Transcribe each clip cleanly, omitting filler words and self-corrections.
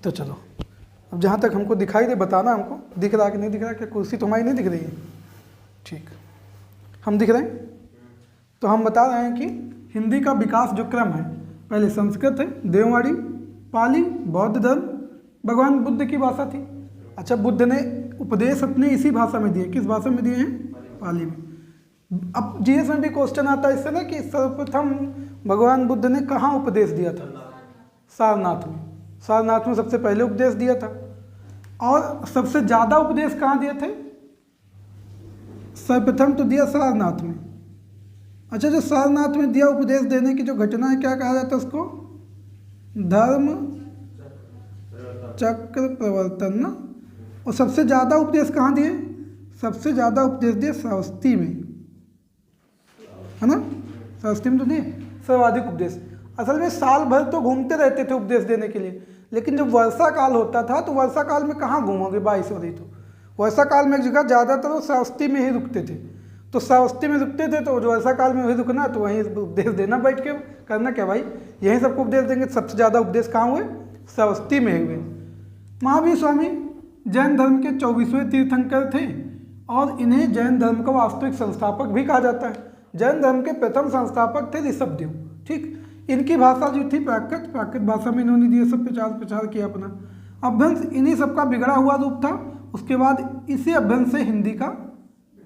तो चलो, अब जहाँ तक हमको दिखाई दे बताना, हमको दिख रहा है कि नहीं दिख रहा, क्या कुर्सी तो हमारी नहीं दिख रही है? ठीक, हम दिख रहे हैं। तो हम बता रहे हैं कि हिंदी का विकास जो क्रम है, पहले संस्कृत है, देवनागरी, पाली, बौद्ध धर्म, भगवान बुद्ध की भाषा थी। अच्छा, बुद्ध ने उपदेश अपने इसी भाषा में दिए। किस भाषा में दिए हैं? पाली में। अब जीएस में भी क्वेश्चन आता है इससे ना कि सर्वप्रथम भगवान बुद्ध ने कहाँ उपदेश दिया था? सारनाथ में। सारनाथ में सबसे पहले उपदेश दिया था। और सबसे ज़्यादा उपदेश कहाँ दिए थे? सर्वप्रथम तो दिया सारनाथ में। अच्छा, जो सारनाथ में दिया उपदेश देने की जो घटना है, क्या कहा जाता है उसको? धर्म चक्र प्रवर्तन ना। और सबसे ज़्यादा उपदेश कहाँ दिए? सबसे ज़्यादा उपदेश दिए श्रावस्ती में, है ना? श्रावस्ती में तो दिए सर्वाधिक उपदेश। असल में साल भर तो घूमते रहते थे उपदेश देने के लिए, लेकिन जब वर्षा काल होता था तो वर्षा काल में कहाँ घूमोगे? बारिश हो रही तो वर्षा काल में एक जगह ज़्यादातर वो श्रावस्ती में ही रुकते थे। तो श्रावस्ती में रुकते थे, तो जो वर्षा काल में वही रुकना, तो वहीं उपदेश देना बैठ के। करना क्या भाई, यहीं सबको उपदेश देंगे। सबसे ज़्यादा उपदेश कहाँ हुए? श्रावस्ती में हुए। महावीर स्वामी जैन धर्म के 24वें तीर्थंकर थे और इन्हें जैन धर्म का वास्तविक संस्थापक भी कहा जाता है। जैन धर्म के प्रथम संस्थापक थे ऋषभदेव। ठीक, इनकी भाषा जो थी प्राकृत, प्राकृत भाषा में इन्होंने दिए सब प्रचार किया अपना। अभ्यंश इन्हीं सबका बिगड़ा हुआ रूप था। उसके बाद इसी अभ्यंश से हिंदी का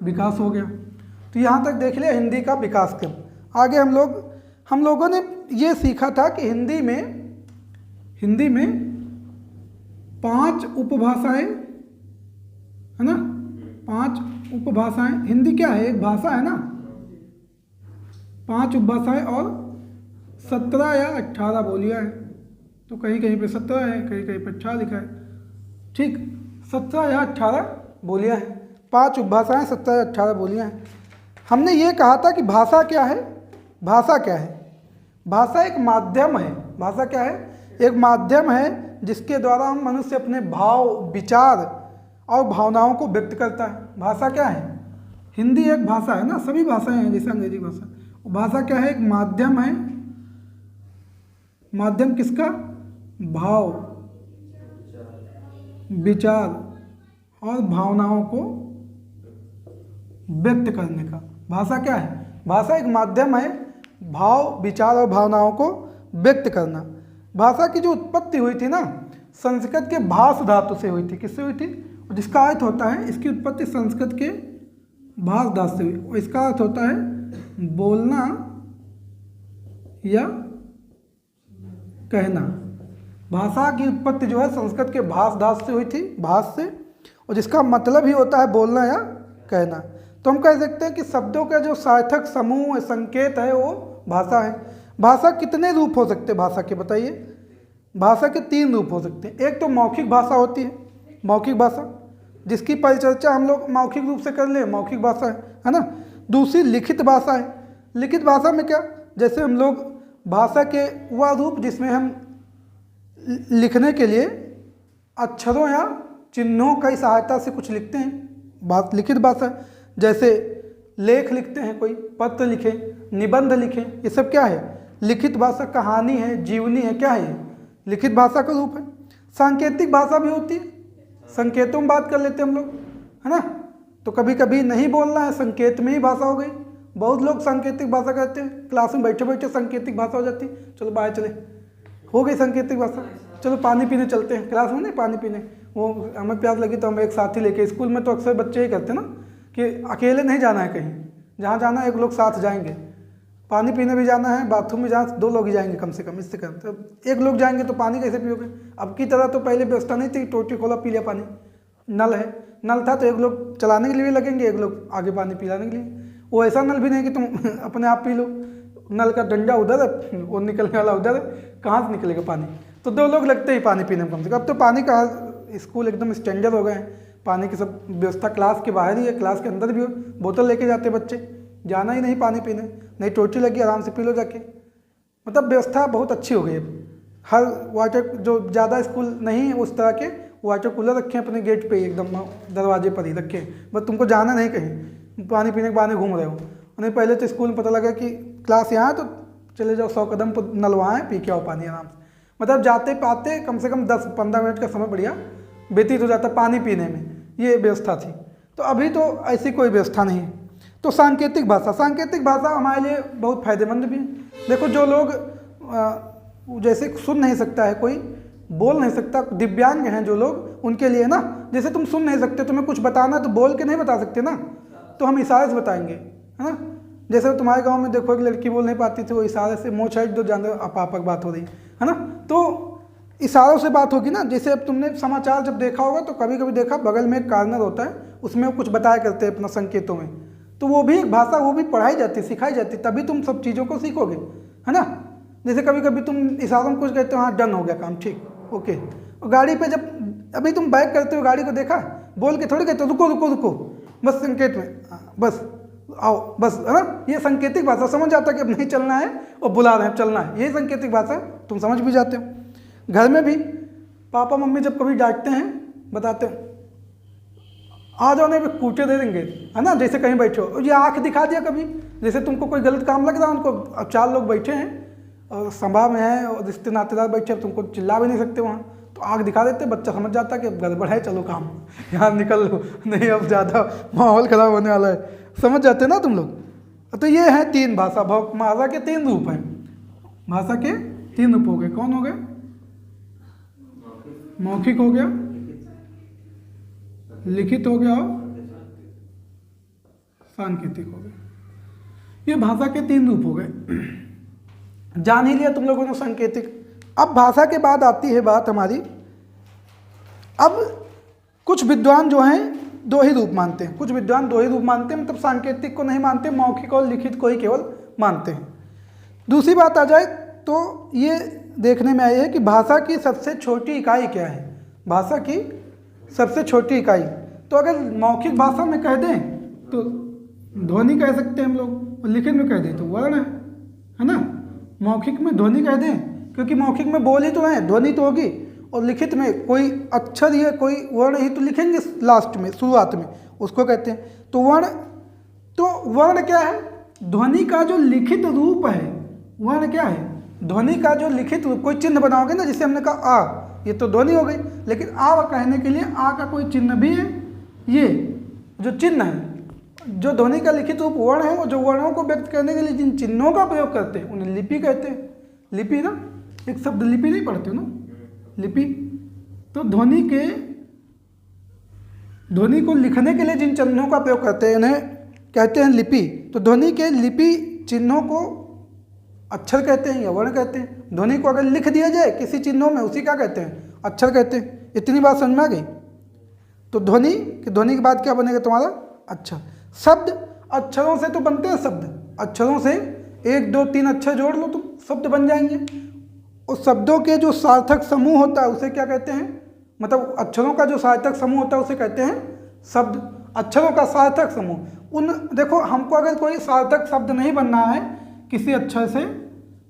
विकास हो गया। तो यहाँ तक देख लिया हिंदी का विकास क्रम। आगे हम लोगों ने ये सीखा था कि हिंदी में 5 उपभाषाएं, है ना? 5 उपभाषाएं। हिंदी क्या है? एक भाषा है ना? 5 उपभाषाएं और 17 या 18 बोलियां हैं। तो कहीं कहीं पे 17 है, कहीं कहीं पे 18 लिखा है। ठीक, 17 या 18 बोलियां हैं। 5 उपभाषाएं, 17 या 18 बोलियां हैं। हमने ये कहा था कि भाषा क्या है? भाषा क्या है? भाषा एक माध्यम है। भाषा क्या है? एक माध्यम है जिसके द्वारा हम मनुष्य अपने भाव, विचार और भावनाओं को व्यक्त करता है। भाषा क्या है? हिंदी एक भाषा है ना, सभी भाषाएं हैं जैसे अंग्रेजी भाषा। भाषा क्या है? एक माध्यम है। माध्यम किसका? भाव, विचार और भावनाओं को व्यक्त करने का। भाषा क्या है? भाषा एक माध्यम है भाव, विचार और भावनाओं को व्यक्त करना। भाषा की जो उत्पत्ति हुई थी ना, संस्कृत के भाष धातु से हुई थी। किससे हुई थी? जिसका अर्थ होता है, इसकी उत्पत्ति संस्कृत के भाष धातु से हुई और इसका अर्थ होता है बोलना या कहना। भाषा की उत्पत्ति जो है संस्कृत के भाष धातु से हुई थी, भाष से, और जिसका मतलब ही होता है बोलना या कहना। तो हम कह सकते हैं कि शब्दों का जो सार्थक समूह संकेत है वो भाषा है। भाषा कितने रूप हो सकते हैं भाषा के? बताइए। भाषा के 3 रूप हो सकते हैं। एक तो मौखिक भाषा होती है, मौखिक भाषा, जिसकी परिचर्चा हम लोग मौखिक रूप से कर ले, मौखिक भाषा है ना। दूसरी लिखित भाषा है। लिखित भाषा में क्या? जैसे हम लोग भाषा के वह रूप जिसमें हम लिखने के लिए अक्षरों या चिन्हों की सहायता से कुछ लिखते हैं, बात लिखित भाषा। जैसे लेख लिखते हैं, कोई पत्र लिखे, निबंध लिखे, ये सब क्या है? लिखित भाषा। कहानी है, जीवनी है, क्या है? लिखित भाषा का रूप है। सांकेतिक भाषा भी होती है, संकेतों में बात कर लेते हैं हम लोग, है ना। तो कभी कभी नहीं बोलना है, संकेत में ही भाषा हो गई। बहुत लोग सांकेतिक भाषा कहते हैं, क्लास में बैठे बैठे सांकेतिक भाषा हो जाती है। चलो बाहर चले, हो गई सांकेतिक भाषा, चलो पानी पीने चलते हैं। क्लास में नहीं, पानी पीने, वो हमें प्यास लगी तो हम एक साथी लेके, स्कूल में तो अक्सर बच्चे ही करते हैं ना कि अकेले नहीं जाना है कहीं, जहाँ जाना है एक लोग साथ जाएंगे। पानी पीने भी जाना है, बाथरूम में जहाँ 2 लोग ही जाएंगे कम से कम, इससे कम। तो एक लोग जाएंगे तो पानी कैसे पियोगे? अब की तरह तो पहले व्यवस्था नहीं थी, टोटी खोला पी लिया पानी। नल है, नल था तो एक लोग चलाने के लिए भी लगेंगे, एक लोग आगे पानी पिलाने के लिए। वो ऐसा नल भी नहीं कि तुम अपने आप पी लो, नल का डंडा उधर है, वो निकलने वाला उधर है, कहाँ से निकलेगा पानी? तो 2 लोग लगते ही पानी पीने में कम से कम। अब तो पानी का स्कूल एकदम स्टैंडर्ड हो गए हैं, पानी की सब व्यवस्था क्लास के बाहर ही है, क्लास के अंदर भी बोतल लेके जाते बच्चे, जाना ही नहीं पानी पीने, नहीं टोटी लगी आराम से पी लो जाके। मतलब व्यवस्था बहुत अच्छी हो गई है। हर वाटर, जो ज़्यादा स्कूल नहीं है उस तरह के, वाटर कूलर रखे हैं अपने गेट पे, एकदम दरवाजे पर ही रखे हैं, बस तुमको जाना नहीं कहीं, पानी पीने के बहाने घूम रहे हो। उन्हें पहले तो स्कूल में पता लगा कि क्लास यहाँ है तो चले जाओ 100 कदम पर नल वहाँ है, पी के आओ पानी आराम से। मतलब जाते पाते कम से कम 10-15 मिनट का समय बढ़िया व्यतीत हो जाता पानी पीने में, ये व्यवस्था थी। तो अभी तो ऐसी कोई व्यवस्था नहीं है। तो सांकेतिक भाषा हमारे लिए बहुत फायदेमंद भी है। देखो जो लोग जैसे सुन नहीं सकता है कोई, बोल नहीं सकता, दिव्यांग हैं जो लोग, उनके लिए ना, जैसे तुम सुन नहीं सकते, तुम्हें कुछ बताना तो बोल के नहीं बता सकते ना, तो हम इशारे से बताएंगे, है ना। जैसे तुम्हारे गांव में देखो एक लड़की बोल नहीं पाती थी, वो इशारे से मुँह साइड दो जान पापा की बात हो रही है ना, तो इशारों से बात होगी ना। जैसे अब तुमने समाचार जब देखा होगा तो कभी कभी देखा बगल में एक कार्नर होता है, उसमें वो कुछ बताया करते हैं अपना संकेतों में, तो वो भी एक भाषा, वो भी पढ़ाई जाती है, सिखाई जाती है, तभी तुम सब चीज़ों को सीखोगे, है ना। जैसे कभी कभी तुम इशारों में कुछ कहते हो, हाँ डन हो गया काम, ठीक, ओके। और गाड़ी पे जब अभी तुम बाइक करते हो, गाड़ी को देखा, बोल के थोड़ी कहते हो रुको रुको रुको, बस संकेत में, बस आओ, बस, है ना। ये सांकेतिक भाषा, समझ जाता है कि अब नहीं चलना है और बुला रहे हैं, चलना है, यही सांकेतिक भाषा, तुम समझ भी जाते हो। घर में भी पापा मम्मी जब कभी डांटते हैं, बताते हैं, आ जाओ नहीं कूटे दे देंगे, है ना। जैसे कहीं बैठे हो, ये आँख दिखा दिया कभी, जैसे तुमको कोई गलत काम लग रहा है, उनको 4 लोग बैठे हैं और सभा में हैं और रिश्ते नातेदार बैठे हैं, तुमको चिल्ला भी नहीं सकते वहाँ, तो आँख दिखा देते, बच्चा समझ जाता कि अब गड़बड़ है, चलो काम यहाँ निकल लो, नहीं अब ज़्यादा माहौल ख़राब होने वाला है, समझ जाते ना तुम लोग। तो ये हैं 3 भाषा, भाषा के 3 रूप हैं, भाषा के 3 रूप हो गए। कौन हो गए? मौखिक हो गया, लिखित हो गया और सांकेतिक हो गया। ये भाषा के 3 रूप हो गए। जान ही लिया तुम लोगों ने सांकेतिक। अब भाषा के बाद आती है बात हमारी, अब कुछ विद्वान जो हैं 2 ही रूप मानते हैं, कुछ विद्वान 2 ही रूप मानते हैं, मतलब सांकेतिक को नहीं मानते, मौखिक और लिखित को ही केवल मानते हैं। दूसरी बात आ जाए तो ये देखने में आई है कि भाषा की सबसे छोटी इकाई क्या है। भाषा की सबसे छोटी इकाई, तो अगर मौखिक भाषा में कह दें तो ध्वनि कह सकते हैं हम लोग, और लिखित में कह दें तो वर्ण है ना। मौखिक में ध्वनि कह दें, क्योंकि मौखिक में बोल ही तो है, ध्वनि तो होगी, और लिखित में कोई अक्षर या कोई वर्ण ही तो लिखेंगे लास्ट में, शुरुआत में, उसको कहते हैं। तो वर्ण क्या है? ध्वनि का जो लिखित रूप है, वर्ण क्या है? ध्वनि का जो लिखित रूप, कोई चिन्ह बनाओगे ना, जैसे हमने कहा आ, ये तो ध्वनि हो गई, लेकिन आ कहने के लिए आ का कोई चिन्ह भी है, ये जो चिन्ह है, जो ध्वनि का लिखित रूप वर्ण है, और जो वर्णों को व्यक्त करने के लिए जिन चिन्हों का प्रयोग करते हैं उन्हें लिपि कहते हैं। लिपि ना, एक शब्द लिपि नहीं पढ़ते हो ना, लिपि। तो ध्वनि को लिखने के लिए जिन चिन्हों का प्रयोग करते हैं उन्हें कहते हैं लिपि। तो ध्वनि के लिपि चिन्हों को अक्षर कहते हैं या वर्ण कहते हैं। ध्वनि को अगर लिख दिया जाए किसी चिन्हों में, उसी क्या कहते हैं? अक्षर कहते हैं। इतनी बात समझ में आ गई। तो ध्वनि के बाद क्या बनेगा तुम्हारा? अक्षर। शब्द अक्षरों से तो बनते हैं शब्द, अक्षरों से 1 2 3 अक्षर जोड़ लो तो शब्द बन जाएंगे। उस शब्दों के जो सार्थक समूह होता है उसे क्या कहते हैं? मतलब अक्षरों का जो सार्थक समूह होता है उसे कहते हैं शब्द। अक्षरों का सार्थक समूह। देखो हमको अगर कोई सार्थक शब्द नहीं बनना है किसी अक्षर से,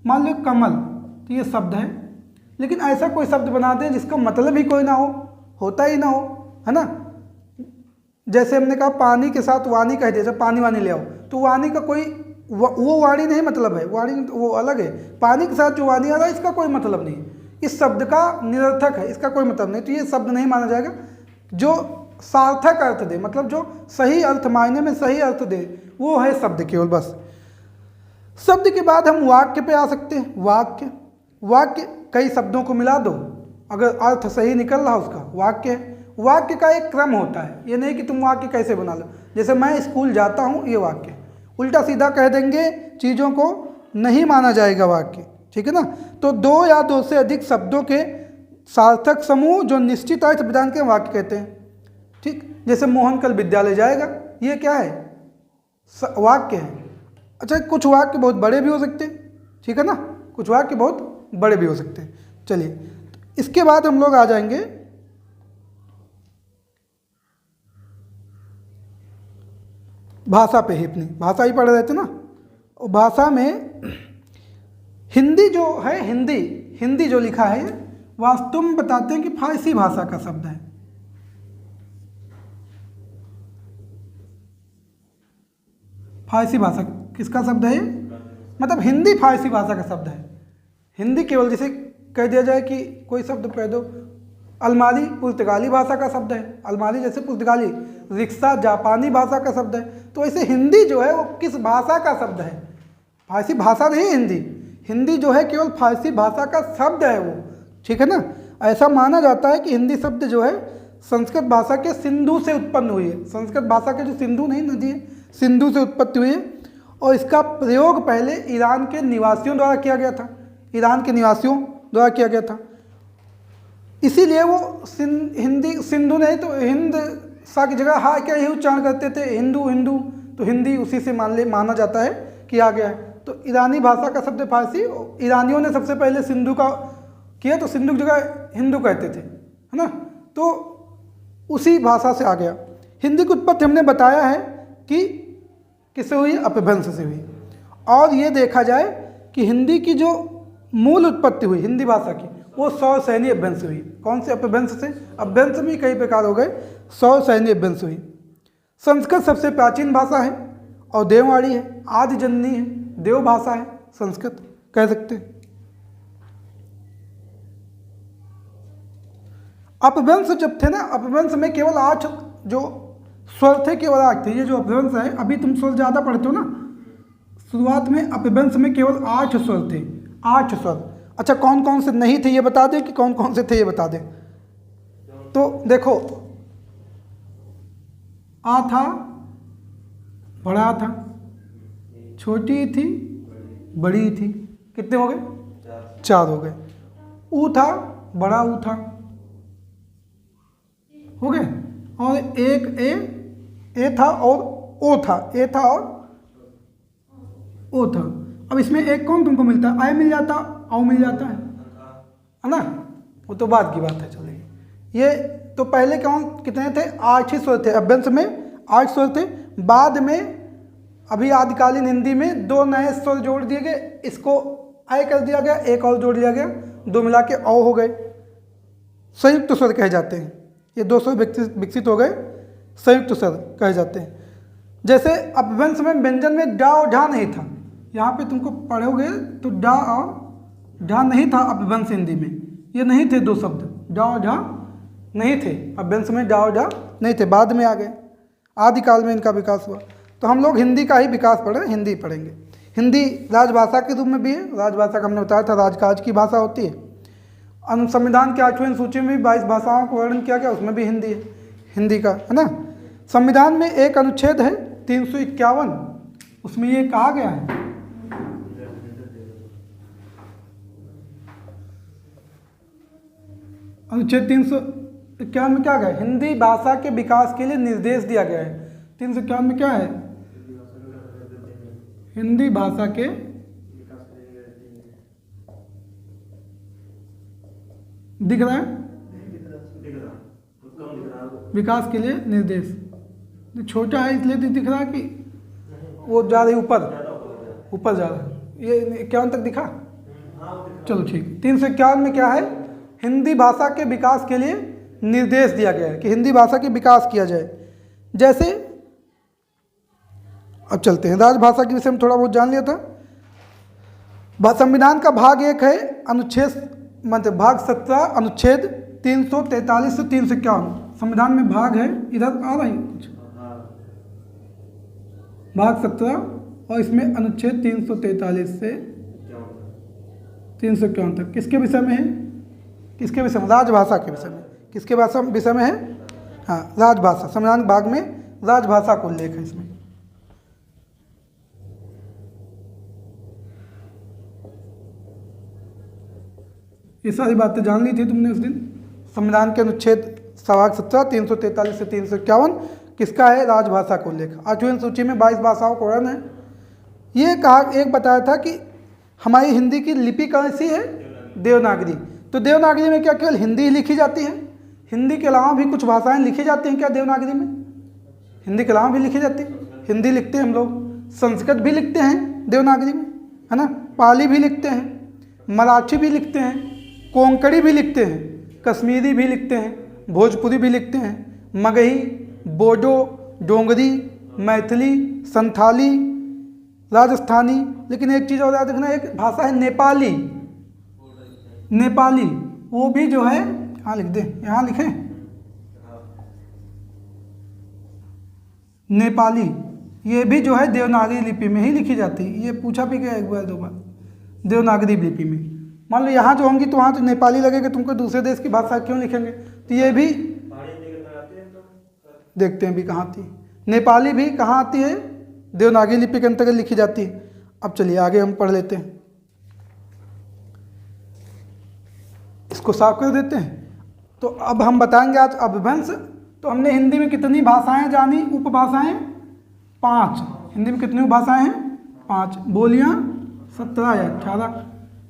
मान लो कमल, तो ये शब्द है, लेकिन ऐसा कोई शब्द बना दें जिसका मतलब ही कोई ना हो, होता ही ना हो, है ना। जैसे हमने कहा पानी के साथ वाणी कह दिया, जब पानी वानी ले आओ, तो वाणी का कोई वो वाणी नहीं मतलब है, वाणी वो अलग है। पानी के साथ जो वाणी आ रहा है इसका कोई मतलब नहीं, इस शब्द का निरर्थक है, इसका कोई मतलब नहीं, तो ये शब्द नहीं माना जाएगा। जो सार्थक अर्थ दे, मतलब जो सही अर्थ, मायने में सही अर्थ दे, वो है शब्द केवल, बस। शब्द के बाद हम वाक्य पे आ सकते हैं। वाक्य कई शब्दों को मिला दो, अगर अर्थ सही निकल रहा उसका, वाक्य है। वाक्य का एक क्रम होता है, ये नहीं कि तुम वाक्य कैसे बना लो। जैसे मैं स्कूल जाता हूँ, ये वाक्य। उल्टा सीधा कह देंगे चीज़ों को नहीं माना जाएगा वाक्य, ठीक है ना। तो 2 या 2 से अधिक शब्दों के सार्थक समूह जो निश्चित अर्थ प्रदान के वाक्य कहते हैं, ठीक। जैसे मोहन कल विद्यालय जाएगा, ये क्या है? वाक्य है। अच्छा, कुछ वाक्य बहुत बड़े भी हो सकते हैं, ठीक है ना, कुछ वाक्य बहुत बड़े भी हो सकते हैं। चलिए, इसके बाद हम लोग आ जाएंगे भाषा पे ही। अपनी भाषा ही पढ़ रहे थे ना, और भाषा में हिंदी जो है, हिंदी जो लिखा है, वास्तव में बताते हैं कि फारसी भाषा का शब्द है। फारसी भाषा किसका शब्द है? मतलब हिंदी फारसी भाषा का शब्द है। हिंदी केवल, जैसे कह दिया जाए कि कोई शब्द कह दो, अलमारी पुर्तगाली भाषा का शब्द है, अलमारी जैसे पुर्तगाली, रिक्शा जापानी भाषा का शब्द है। तो ऐसे हिंदी जो है वो किस भाषा का शब्द है? फारसी भाषा नहीं हिंदी, हिंदी जो है केवल फारसी भाषा का शब्द है वो, ठीक है ना। ऐसा माना जाता है कि हिंदी शब्द जो है संस्कृत भाषा के सिंधु से उत्पन्न हुई है। संस्कृत भाषा के जो सिंधु नहीं नदी है, सिंधु से उत्पत्ति हुई है, और इसका प्रयोग पहले ईरान के निवासियों द्वारा किया गया था, ईरान के निवासियों द्वारा किया गया था। इसीलिए वो हिंदी सिंधु नहीं तो हिंद सा की जगह हा क्या ही उच्चारण करते थे, हिंदू हिंदू, तो हिंदी उसी से माना जाता है कि आ गया है। तो ईरानी भाषा का शब्द फारसी, ईरानियों ने सबसे पहले सिंधु का किया, तो सिंधु की जगह हिंदू कहते थे, है ना। तो उसी भाषा से आ गया। हिंदी की उत्पत्ति हमने बताया है कि किससे हुई? अपभ्रंश से हुई। और ये देखा जाए कि हिंदी की जो मूल उत्पत्ति हुई हिंदी भाषा की, वो सौरसैनी अपभ्रंश हुई। कौन से अपभ्रंश से? अपभ्रंश में कई प्रकार हो गए, सौरसैनी अपभ्रंश हुई। संस्कृत सबसे प्राचीन भाषा है और देववाणी है, आदि जननी है, देव भाषा है संस्कृत, कह सकते हैं। अपभ्रंश जब थे ना, अपभ्रंश में केवल 8 जो स्वर थे, केवल 8 थे। ये जो अपभ्रंश है, अभी तुम स्वर ज़्यादा पढ़ते हो ना, शुरुआत में अपभ्रंश में केवल 8 स्वर थे, 8 स्वर। अच्छा, कौन कौन से नहीं थे ये बता दें, कि कौन कौन से थे ये बता दें। तो देखो, आ था, बड़ा था, छोटी थी, बड़ी थी, कितने हो गए? 4 हो गए। ऊ था, बड़ा ऊ था, हो गए। और एक ए था और ओ था, ए था और ओ था। अब इसमें एक कौन तुमको मिलता है? आय मिल जाता, औ मिल जाता है ना, वो तो बाद की बात है, चलेगी। ये तो पहले कौन कितने थे? 8 ही स्वर थे, अपभ्रंश में 8 स्वर थे। बाद में अभी आदिकालीन हिंदी में 2 नए स्वर जोड़ दिए गए, इसको आय कर दिया गया, एक और जोड़ लिया गया, 2 मिला के औ हो गए, संयुक्त स्वर कहे जाते हैं। ये 2 स्वर विकसित हो गए, संयुक्त स्वर कहे जाते हैं। जैसे अपभ्रंश में व्यंजन में डा और ढा नहीं था, यहाँ पे तुमको पढ़ोगे तो डा और ढा नहीं था अपभ्रंश हिंदी में, ये नहीं थे 2 शब्द, डा और ढा नहीं थे अपभ्रंश में, डा और ढा नहीं थे, बाद में आ गए, आदिकाल में इनका विकास हुआ। तो हम लोग हिंदी का ही विकास पढ़ रहे हैं, हिंदी पढ़ेंगे। हिंदी राजभाषा के रूप में भी है, राजभाषा का हमने बताया था, राजकाज की भाषा होती है। संविधान के 8वें सूची में 22 भाषाओं का वर्णन किया गया, उसमें भी हिंदी है, हिंदी का, है ना। संविधान में एक अनुच्छेद है 351, उसमें ये कहा गया है, अनुच्छेद 351 में क्या गया? हिंदी भाषा के विकास के लिए निर्देश दिया गया है। 351 में क्या है? हिंदी भाषा के दिख रहा है विकास के लिए निर्देश, छोटा है इसलिए दिख रहा है कि वो जा रही ऊपर जा रहा है। ये 51 तक दिखा, चलो ठीक। 351 में क्या है? हिंदी भाषा के विकास के लिए निर्देश दिया गया है कि हिंदी भाषा के विकास किया जाए। जैसे अब चलते हैं, राजभाषा के विषय में थोड़ा बहुत जान लिया था। संविधान का भाग 1 है, अनुच्छेद मतलब भाग 17, अनुच्छेद 343 से 351। संविधान में भाग है, इधर आ रही कुछ भाग 17, और इसमें अनुच्छेद 343 से 351 तक किसके विषय में है? किसके विषय में? राजभाषा के विषय में। किसके विषय में है? हाँ, राजभाषा। संविधान भाग में राजभाषा को उल्लेख है इसमें। ये सारी बातें जान ली थी तुमने उस दिन। संविधान के अनुच्छेद भाग 17, 343 से 351 किसका है? राजभाषा को उल्लेख। 8वें सूची में 22 भाषाओं का वर्णन है। ये कहा, एक बताया था कि हमारी हिंदी की लिपि कौन सी है? देवनागरी। तो देवनागरी में क्या केवल हिंदी ही लिखी जाती है? हिंदी के अलावा भी कुछ भाषाएं लिखी जाती हैं क्या देवनागरी में? हिंदी के अलावा भी लिखी जाती है। हिंदी लिखते हैं हम लोग, संस्कृत भी लिखते हैं देवनागरी में, है ना, पाली भी लिखते हैं, मराठी भी लिखते हैं, कोंकणी भी लिखते हैं, कश्मीरी भी लिखते हैं, भोजपुरी भी लिखते हैं, मगही, बोडो, डोंगरी, मैथिली, संथाली, राजस्थानी। लेकिन एक चीज़ और याद रखना, एक भाषा है नेपाली। नेपाली वो भी जो है, यहाँ लिख दे, यहाँ लिखें नेपाली, ये भी जो है देवनागरी लिपि में ही लिखी जाती है। ये पूछा भी गया एक बार दो बार, देवनागरी लिपि में। मान लो यहाँ जो होंगी तो वहाँ तो नेपाली लगेगा, तुमको दूसरे देश की भाषा क्यों लिखेंगे, तो ये भी देखते हैं भी कहाँ आती है। नेपाली भी कहाँ आती है, देवनागरी लिपि के अंतर्गत लिखी जाती है। अब चलिए आगे हम पढ़ लेते हैं, इसको साफ कर देते हैं। तो अब हम बताएंगे आज अपभ्रंश। तो हमने हिंदी में कितनी भाषाएं जानी, उपभाषाएं 5। हिंदी में कितनी उपभाषाएं हैं, 5। बोलियां 17 या 18।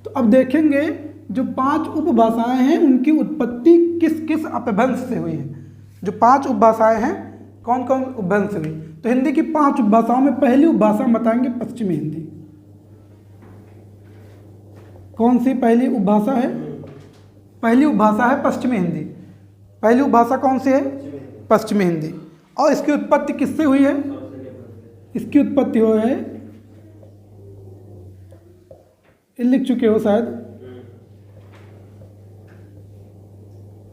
तो अब देखेंगे जो 5 उपभाषाएं हैं उनकी उत्पत्ति किस किस अपभ्रंश से हुई है। जो 5 उपभाषाएं हैं कौन कौन उपभ्रंश से हुई। तो हिंदी की 5 उपभाषाओं में पहली उपभाषा बताएंगे पश्चिमी हिंदी। कौन सी पहली उपभाषा है, पहली उपभाषा है पश्चिमी हिंदी। पहली उपभाषा कौन सी है, पश्चिमी हिंदी। और इसकी उत्पत्ति किससे हुई है, इसकी उत्पत्ति हुई है, लिख चुके हो शायद,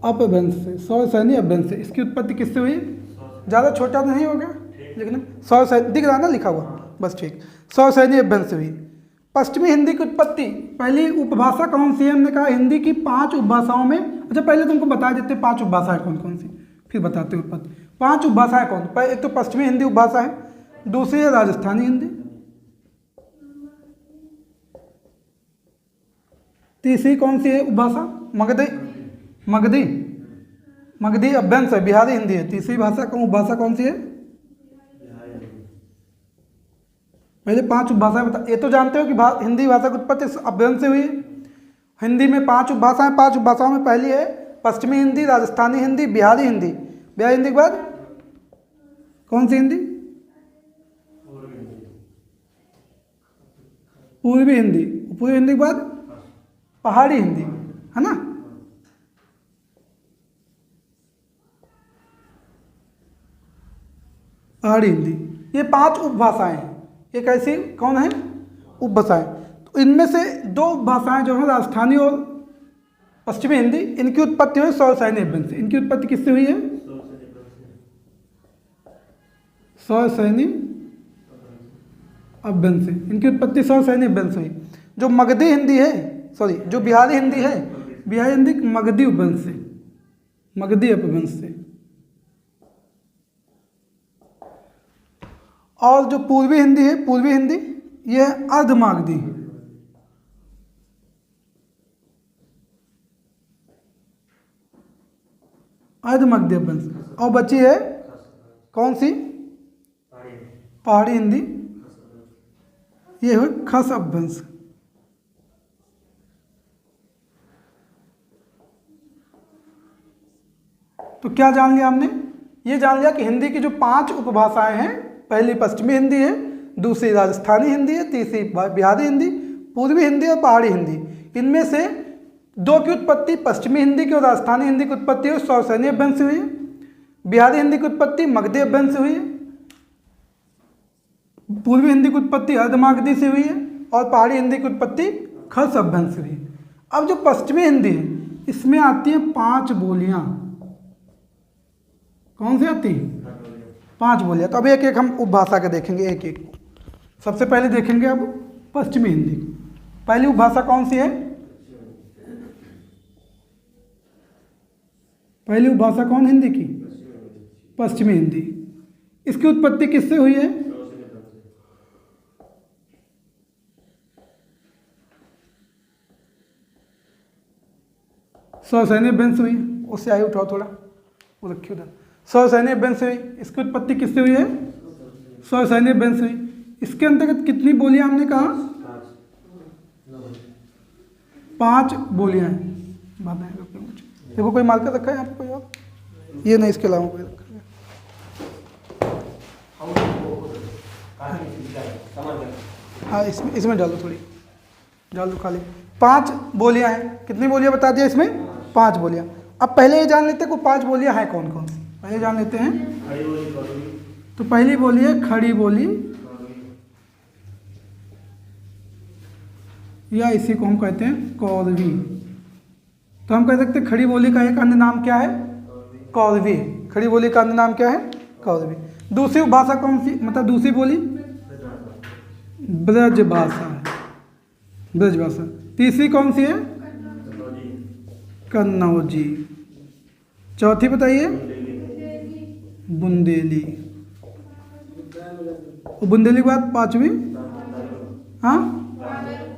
अपभ्रंश से, सौसैनी अपभ्रंश से। इसकी उत्पत्ति किससे हुई, ज़्यादा छोटा तो नहीं हो गया लेकिन सौसैनी दिख रहा ना लिखा हुआ, बस ठीक, सौसैनी अपभ्रंश से हुई। पश्चिमी हिंदी की उत्पत्ति, पहली उपभाषा कौन सी है, हमने कहा हिंदी की 5 उपभाषाओं में। अच्छा पहले तुमको बता देते 5 उपभाषाएं कौन कौन सी, फिर बताते उत्पत्ति। 5 उपभाषाएं कौन, एक तो पश्चिमी हिंदी उपभाषा है, दूसरी है राजस्थानी हिंदी, तीसरी कौन सी है उपभाषा, मगधी, मगधी मगधी अपभ्रंश है, बिहारी हिंदी है। तीसरी भाषा कौन, उपभाषा कौन सी है, पहले 5 उपभाषाएं बता। ये तो जानते हो कि हिंदी भाषा की उत्पत्ति अपभ्रंश से हुई है। हिंदी में 5 उपभाषाएं, 5 उपभाषाओं में पहली है पश्चिमी हिंदी, राजस्थानी हिंदी, बिहारी हिंदी। बिहारी हिंदी के बाद कौन सी हिंदी, पूर्वी हिंदी, पूर्वी हिंदी के बाद पहाड़ी हिंदी, है ना। पहाड़ी हिंदी, ये 5 उपभाषाएं हैं। ये कैसी कौन है, उपभाषाएं। तो इनमें से 2 उपभाषाएं जो हैं राजस्थानी और पश्चिमी हिंदी, इनकी उत्पत्ति हुई सौसैनी अपभ्रंश से। इनकी उत्पत्ति किससे हुई है, सौसैनी अपभ्रंश से। इनकी उत्पत्ति सौसैनी अपभ्रंश हुई। जो मगधी हिंदी है, सॉरी जो बिहारी हिंदी है, बिहारी हिंदी मगधी अपभ्रंश से, मगधी अपभ्रंश से। और जो पूर्वी हिंदी है, पूर्वी हिंदी, ये है अर्धमागधी, अर्धमागधी अपभ्रंश। और बची है कौन सी, पहाड़ी हिंदी, ये है खस अपभ्रंश। तो क्या जान लिया हमने, ये जान लिया कि हिंदी की जो 5 उपभाषाएं हैं, पहली पश्चिमी हिंदी है, दूसरी राजस्थानी हिंदी है, तीसरी बिहारी हिंदी, पूर्वी हिंदी और पहाड़ी हिंदी। इनमें से 2 की उत्पत्ति पश्चिमी हिंदी की और राजस्थानी हिंदी की उत्पत्ति हुई सौसैनी अपभ्रंश से हुई है। बिहारी हिंदी की उत्पत्ति मगधी अपभ्रंश से हुई है। पूर्वी हिंदी की उत्पत्ति अर्धमागधी से हुई है और पहाड़ी हिंदी की उत्पत्ति खस अपभ्रंश से हुई है। अब जो पश्चिमी हिंदी है, इसमें आती है 5 बोलियां। कौन सी आती है, 5 बोलियां। तो अब एक एक हम उपभाषा के देखेंगे, एक एक। सबसे पहले देखेंगे अब पश्चिमी हिंदी। पहली उपभाषा कौन सी है, पहली उपभाषा कौन हिंदी की, पश्चिमी हिंदी। इसकी उत्पत्ति किससे हुई है, सौसैनी अपभ्रंश हुई। उससे आगे उठाओ थोड़ा, वो रखिए उधर। सौसैनी अपभ्रंश हुई, इसकी उत्पत्ति किससे हुई है, सौसैनी अपभ्रंश हुई। इसके अंतर्गत कितनी बोलियां हमने कहा, 5 बोलियां हैं। देखो कोई मार्कर रखा है यहाँ पे कोई और, ये नहीं, इसके अलावा कोई रखा है। हाँ इसमें डालो, थोड़ी डाल दो खाली। 5 बोलियां हैं। कितनी बोलियां बता दिया इसमें, 5 बोलियां। अब पहले ये जान लेते हैं को 5 बोलियां हैं कौन कौन सी, पहले जान लेते हैं। तो पहली बोली है खड़ी बोली, या इसी को हम कहते हैं कौरवी। तो हम कह सकते हैं खड़ी बोली का एक अन्य नाम क्या है? कौरवी। खड़ी बोली का अन्य नाम क्या है? कौरवी। दूसरी भाषा कौन सी, मतलब दूसरी बोली? ब्रज भाषा है, ब्रज भाषा। तीसरी कौन सी है? कन्नौजी। चौथी बताइए? बुंदेली। बुंदेली के बाद पांचवी? हाँ,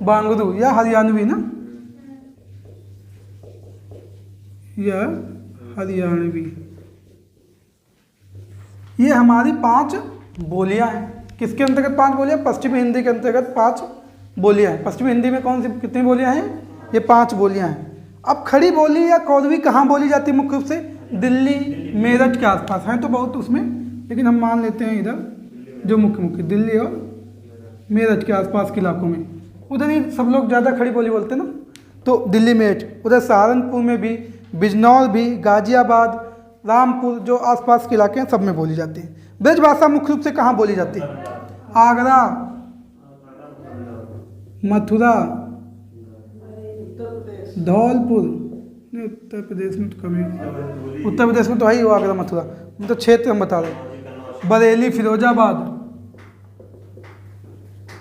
बांगरू या हरियाणवी ना, या हरियाणवी। ये हमारी 5 बोलियां हैं। किसके अंतर्गत 5 बोलियां? पश्चिमी हिंदी के अंतर्गत 5 बोलियां हैं। पश्चिमी हिंदी में कौन सी कितनी बोलियां हैं? ये 5 बोलियां हैं। अब खड़ी बोली या कौरवी कहाँ बोली जाती है मुख्य रूप से? दिल्ली, मेरठ के आसपास हैं तो बहुत उसमें, लेकिन हम मान लेते हैं इधर जो मुख्य दिल्ली और मेरठ के आसपास के इलाकों में, उधर ही सब लोग ज़्यादा खड़ी बोली बोलते हैं ना। तो दिल्ली, मेरठ, उधर सहारनपुर में भी, बिजनौर भी, गाजियाबाद, रामपुर जो आसपास के इलाके हैं सब में बोली जाती है। ब्रज भाषा मुख्य रूप से कहाँ बोली जाती है? आगरा, मथुरा, धौलपुर, नहीं उत्तर प्रदेश में तो कम है, उत्तर प्रदेश में तो है ही वो आगरा मथुरा, तो क्षेत्र हम बता रहे हैं। बरेली, फिरोजाबाद,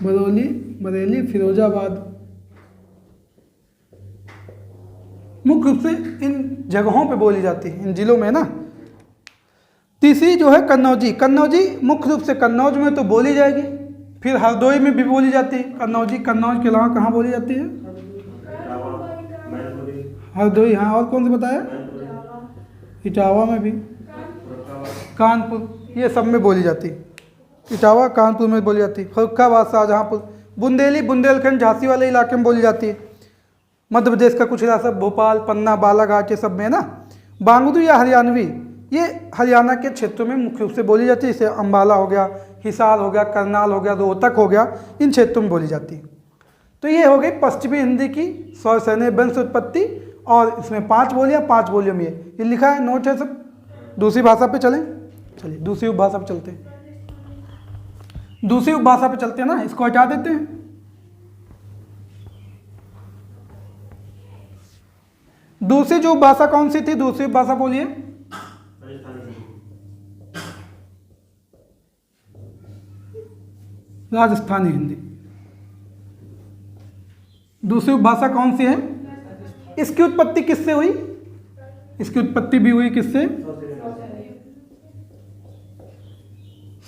बरेली, फिरोजाबाद, मुख्य रूप से इन जगहों पे बोली जाती है, इन जिलों में ना। तीसरी जो है कन्नौजी। कन्नौजी मुख्य रूप से कन्नौज में तो बोली जाएगी, फिर हरदोई में भी बोली जाती है कन्नौजी। कन्नौज के अलावा कहाँ बोली जाती है? हरदोई, हाँ। और कौन से बताया? इटावा में भी, कानपुर, ये सब में बोली जाती है। इटावा, कानपुर में बोली जाती है। फर्रुखाबाद, शाहजहाँपुर, बुंदेली, बुंदेलखंड, झांसी वाले इलाके में बोली जाती है। मध्य प्रदेश का कुछ इलाका, भोपाल, पन्ना, बालाघाट, ये सब में ना। बांगरू या हरियाणवी, ये हरियाणा के क्षेत्रों में मुख्य रूप से बोली जाती है, जैसे अम्बाला हो गया, हिसार हो गया, करनाल हो गया, रोहतक हो गया, इन क्षेत्रों में बोली जाती है। तो ये हो गई पश्चिमी हिंदी की सौसैन्य वंश उत्पत्ति, और इसमें 5 बोलियाँ, 5 बोलियों में ये लिखा है, नोट है सब। दूसरी भाषा पे चलें, चलिए दूसरी उपभाषा पे चलते हैं। दूसरी उपभाषा पे चलते हैं ना, इसको हटा देते हैं। दूसरी जो भाषा कौन सी थी? दूसरी भाषा बोलिए। राजस्थानी हिंदी। दूसरी भाषा कौन सी है? इसकी उत्पत्ति किससे हुई? इसकी उत्पत्ति भी हुई किससे?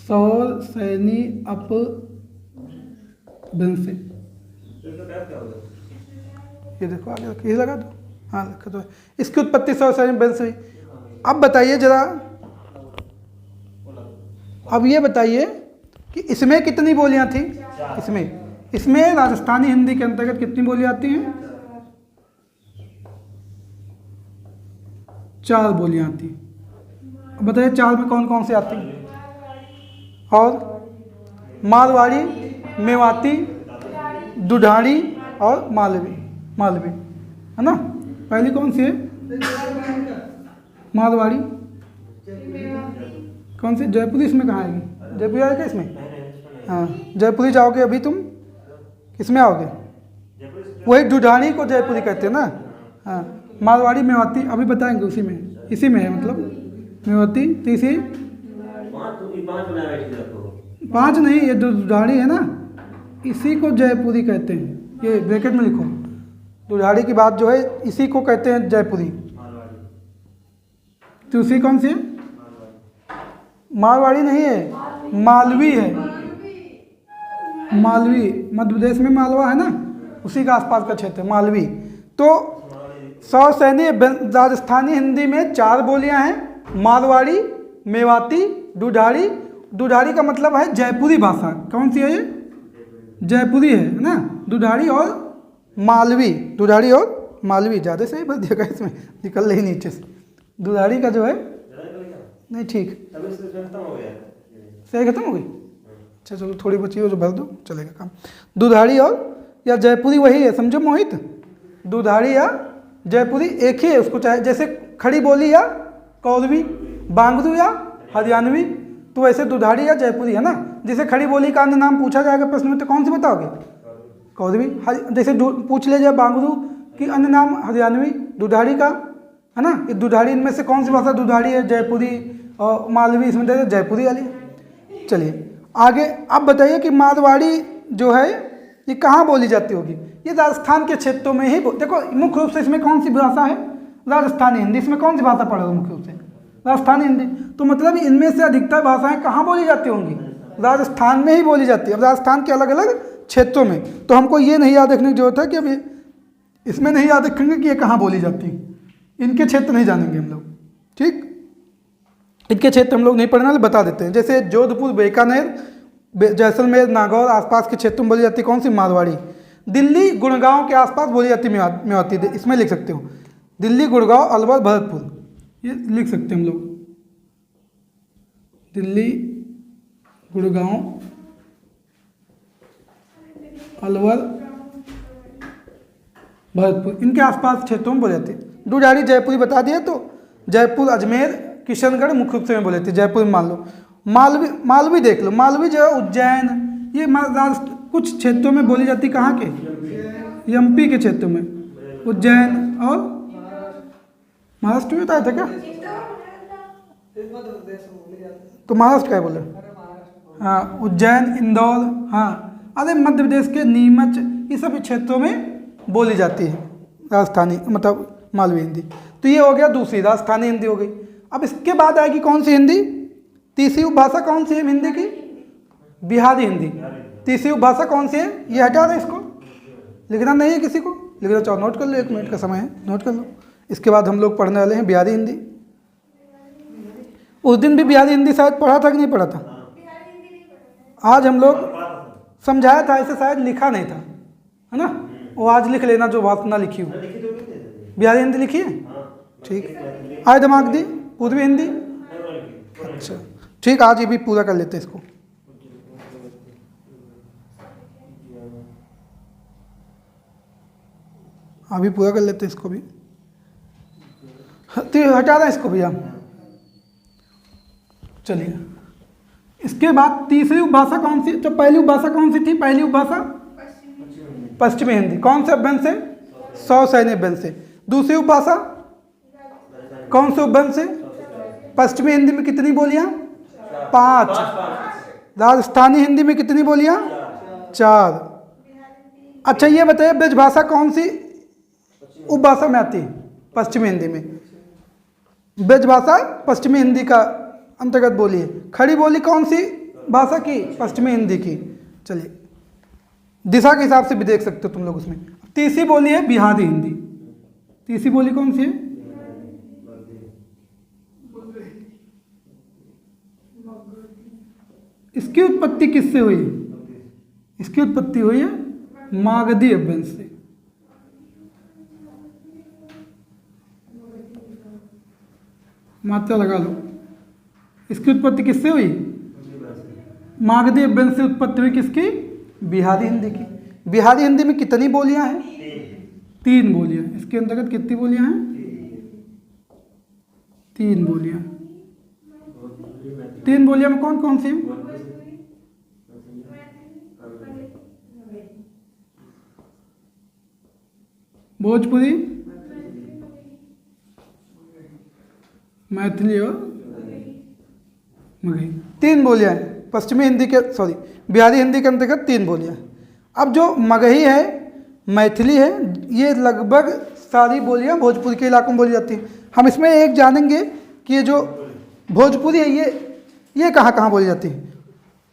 सौर सैनी अपभ्रंश से। ये देखो आगे ये लगा दो, हाँ रखा तो है। इसकी उत्पत्ति सौर सैनी अपभ्रंश से हुई। अब बताइए जरा, अब ये बताइए कि इसमें कितनी बोलियां थी? इसमें राजस्थानी हिंदी के अंतर्गत कितनी बोलियां आती हैं? 4 बोलियां आती। अब बताइए 4 में कौन कौन सी आती हैं? और मारवाड़ी, मेवाती, दुधाड़ी और मालवी है ना। पहली कौन सी है? मारवाड़ी। कौन सी? जयपुरी इसमें कहाँ आएगी? जयपुरी आएगा इसमें? हाँ, जयपुरी जाओगे अभी तुम, किसमें आओगे? वही दुधाड़ी को जयपुरी कहते हैं ना। हाँ, मारवाड़ी, मेवाती अभी बताएंगे, उसी में, इसी में है मतलब। मेवाती। तीसरी 5 नहीं, ये दुधाड़ी है ना, इसी को जयपुरी कहते हैं। ये ब्रैकेट में लिखो, दुधाड़ी की बात जो है इसी को कहते हैं जयपुरी। दूसरी कौन सी है? मारवाड़ी नहीं है, मालवी है। मालवी मध्य प्रदेश में मालवा है ना, उसी का आसपास का क्षेत्र है मालवी। तो सौर सैनी राजस्थानी हिंदी में 4 बोलियां हैं, मारवाड़ी, मेवाती, दुधाड़ी। दुधाड़ी का मतलब है जयपुरी भाषा। कौन सी है ये? जयपुरी है ना। दुधाड़ी और मालवी, दुधाड़ी और मालवी, ज़्यादा सही भर दिया इसमें, निकल रही नीचे से। दुधाड़ी का जो है नहीं, ठीक सही खत्म हो गई। अच्छा चलो, थोड़ी बची हो जो भर दो, चलेगा काम। दुधाड़ी और या जयपुरी वही है, समझो मोहित। दुधाड़ी या जयपुरी एक ही है, उसको चाहे जैसे खड़ी बोली या कौरवी, बांगरू या हरियाणवी, तो वैसे दुधाड़ी या जयपुरी है ना। जैसे खड़ी बोली का अन्य नाम पूछा जाएगा प्रश्न में तो कौन सी बताओगे? कौरवी। जैसे पूछ ले जाए बांगरू कि अन्य नाम हरियाणवी दुधारी का, है ना। ये दुधारी, इनमें से कौन सी भाषा दुधारी है? जयपुरी और मालवी, इसमें दे जयपुरी वाली। चलिए आगे अब बताइए कि मारवाड़ी जो है ये कहाँ बोली जाती होगी? ये राजस्थान के क्षेत्रों में ही देखो मुख्य रूप से इसमें कौन सी भाषा है? राजस्थानी हिंदी। इसमें कौन सी भाषा पढ़ोगे मुख्य रूप से? राजस्थानी हिंदी। तो मतलब इनमें से अधिकतर भाषाएं कहाँ बोली जाती होंगी? राजस्थान में ही बोली जाती है। अब राजस्थान के अलग अलग क्षेत्रों में। तो हमको ये नहीं याद रखने की जरूरत है कि अब इसमें नहीं याद रखेंगे कि ये कहाँ बोली जाती है, इनके क्षेत्र नहीं जानेंगे हम लोग, ठीक। इनके क्षेत्र हम लोग नहीं पढ़ने वाले, बता देते हैं। जैसे जोधपुर, बीकानेर, जैसलमेर, नागौर आसपास के क्षेत्रों में बोली जाती है कौन सी? मारवाड़ी। दिल्ली, गुड़गांव के आसपास बोली जाती है मेवाती। इसमें लिख सकते हो दिल्ली, गुड़गांव, अलवर, भरतपुर, ये लिख सकते हैं हम लोग। दिल्ली, गुड़गांव, अलवर, भरतपुर, इनके आसपास क्षेत्रों में बोली जाती है। दुधारी जयपुरी बता दिया। तो जयपुर, अजमेर, किशनगढ़ मुख्य रूप से में बोले थे। जयपुर में मान लो। मालवी देख लो। मालवी जो है उज्जैन, ये कुछ क्षेत्रों में बोली जाती। कहाँ के? एमपी के क्षेत्रों में, उज्जैन और महाराष्ट्र में बताया था क्या? तो महाराष्ट्र क्या बोले? हाँ, उज्जैन, इंदौर, हाँ, अरे मध्य प्रदेश के नीमच, ये सभी क्षेत्रों में बोली जाती है राजस्थानी, मतलब मालवी हिंदी। तो ये हो गया दूसरी, राजस्थानी हिंदी हो गई। अब इसके बाद आएगी कौन सी हिंदी? तीसरी उपभाषा कौन सी है हिंदी की? बिहारी हिंदी। तीसरी उपभाषा कौन सी है? ये हटा दें, इसको लिखना नहीं है किसी को, लिखना चाहो नोट कर लो, 1 मिनट का समय है, नोट कर लो। इसके बाद हम लोग पढ़ने वाले हैं बिहारी हिंदी। उस दिन भी बिहारी हिंदी शायद पढ़ा था कि नहीं पढ़ा था? आज हम लोग समझाया था, ऐसे शायद लिखा नहीं था, है ना। वो आज लिख लेना जो बात ना लिखी हो। बिहारी हिंदी लिखी है, ठीक। आए दिमाग दी पूर्वी हिंदी, अच्छा ठीक। आज ये भी पूरा कर लेते हैं इसको। अभी पूरा कर लेते हैं इसको भी, तो हटा दें इसको भैया। चलिए इसके बाद तीसरी उपभाषा कौन सी? तो पहली उपभाषा कौन सी थी? पहली उपभाषा पश्चिमी हिंदी। कौन से उपवन से? 100 सैन्य उपवन से। दूसरी उपभाषा कौन से उपवन से? पश्चिमी हिंदी में कितनी बोलियां? 5। राजस्थानी हिंदी में कितनी बोलियां? 4। अच्छा ये बताइए ब्रजभाषा कौन सी उपभाषा में आती है? पश्चिमी हिंदी में। ब्रजभाषा पश्चिमी हिंदी का अंतर्गत बोली है। खड़ी बोली कौन सी भाषा की? पश्चिमी हिंदी की। चलिए दिशा के हिसाब से भी देख सकते हो तुम लोग उसमें। तीसरी बोली है बिहारी हिंदी। तीसरी बोली कौन सी है? इसकी उत्पत्ति किससे हुई? इसकी उत्पत्ति हुई है मागधी अपभ्रंश से। मात्रा लगा लो। इसकी उत्पत्ति किससे हुई? मागधी अपभ्रंश से उत्पत्ति हुई किसकी? बिहारी हिंदी की। बिहारी हिंदी में कितनी बोलियां हैं? 3 बोलियां। इसके अंतर्गत कितनी बोलियां हैं? 3 बोलियां। 3 बोलियां में कौन कौन सी? भोजपुरी, मैथिली और मगही। 3 बोलियां हैं पश्चिमी हिंदी के, सॉरी बिहारी हिंदी के अंतर्गत 3 बोलियां। अब जो मगही है, मैथिली है, ये लगभग सारी बोलियां भोजपुरी के इलाकों में बोली जाती हैं। हम इसमें एक जानेंगे कि ये जो भोजपुरी है ये कहाँ कहाँ बोली जाती है।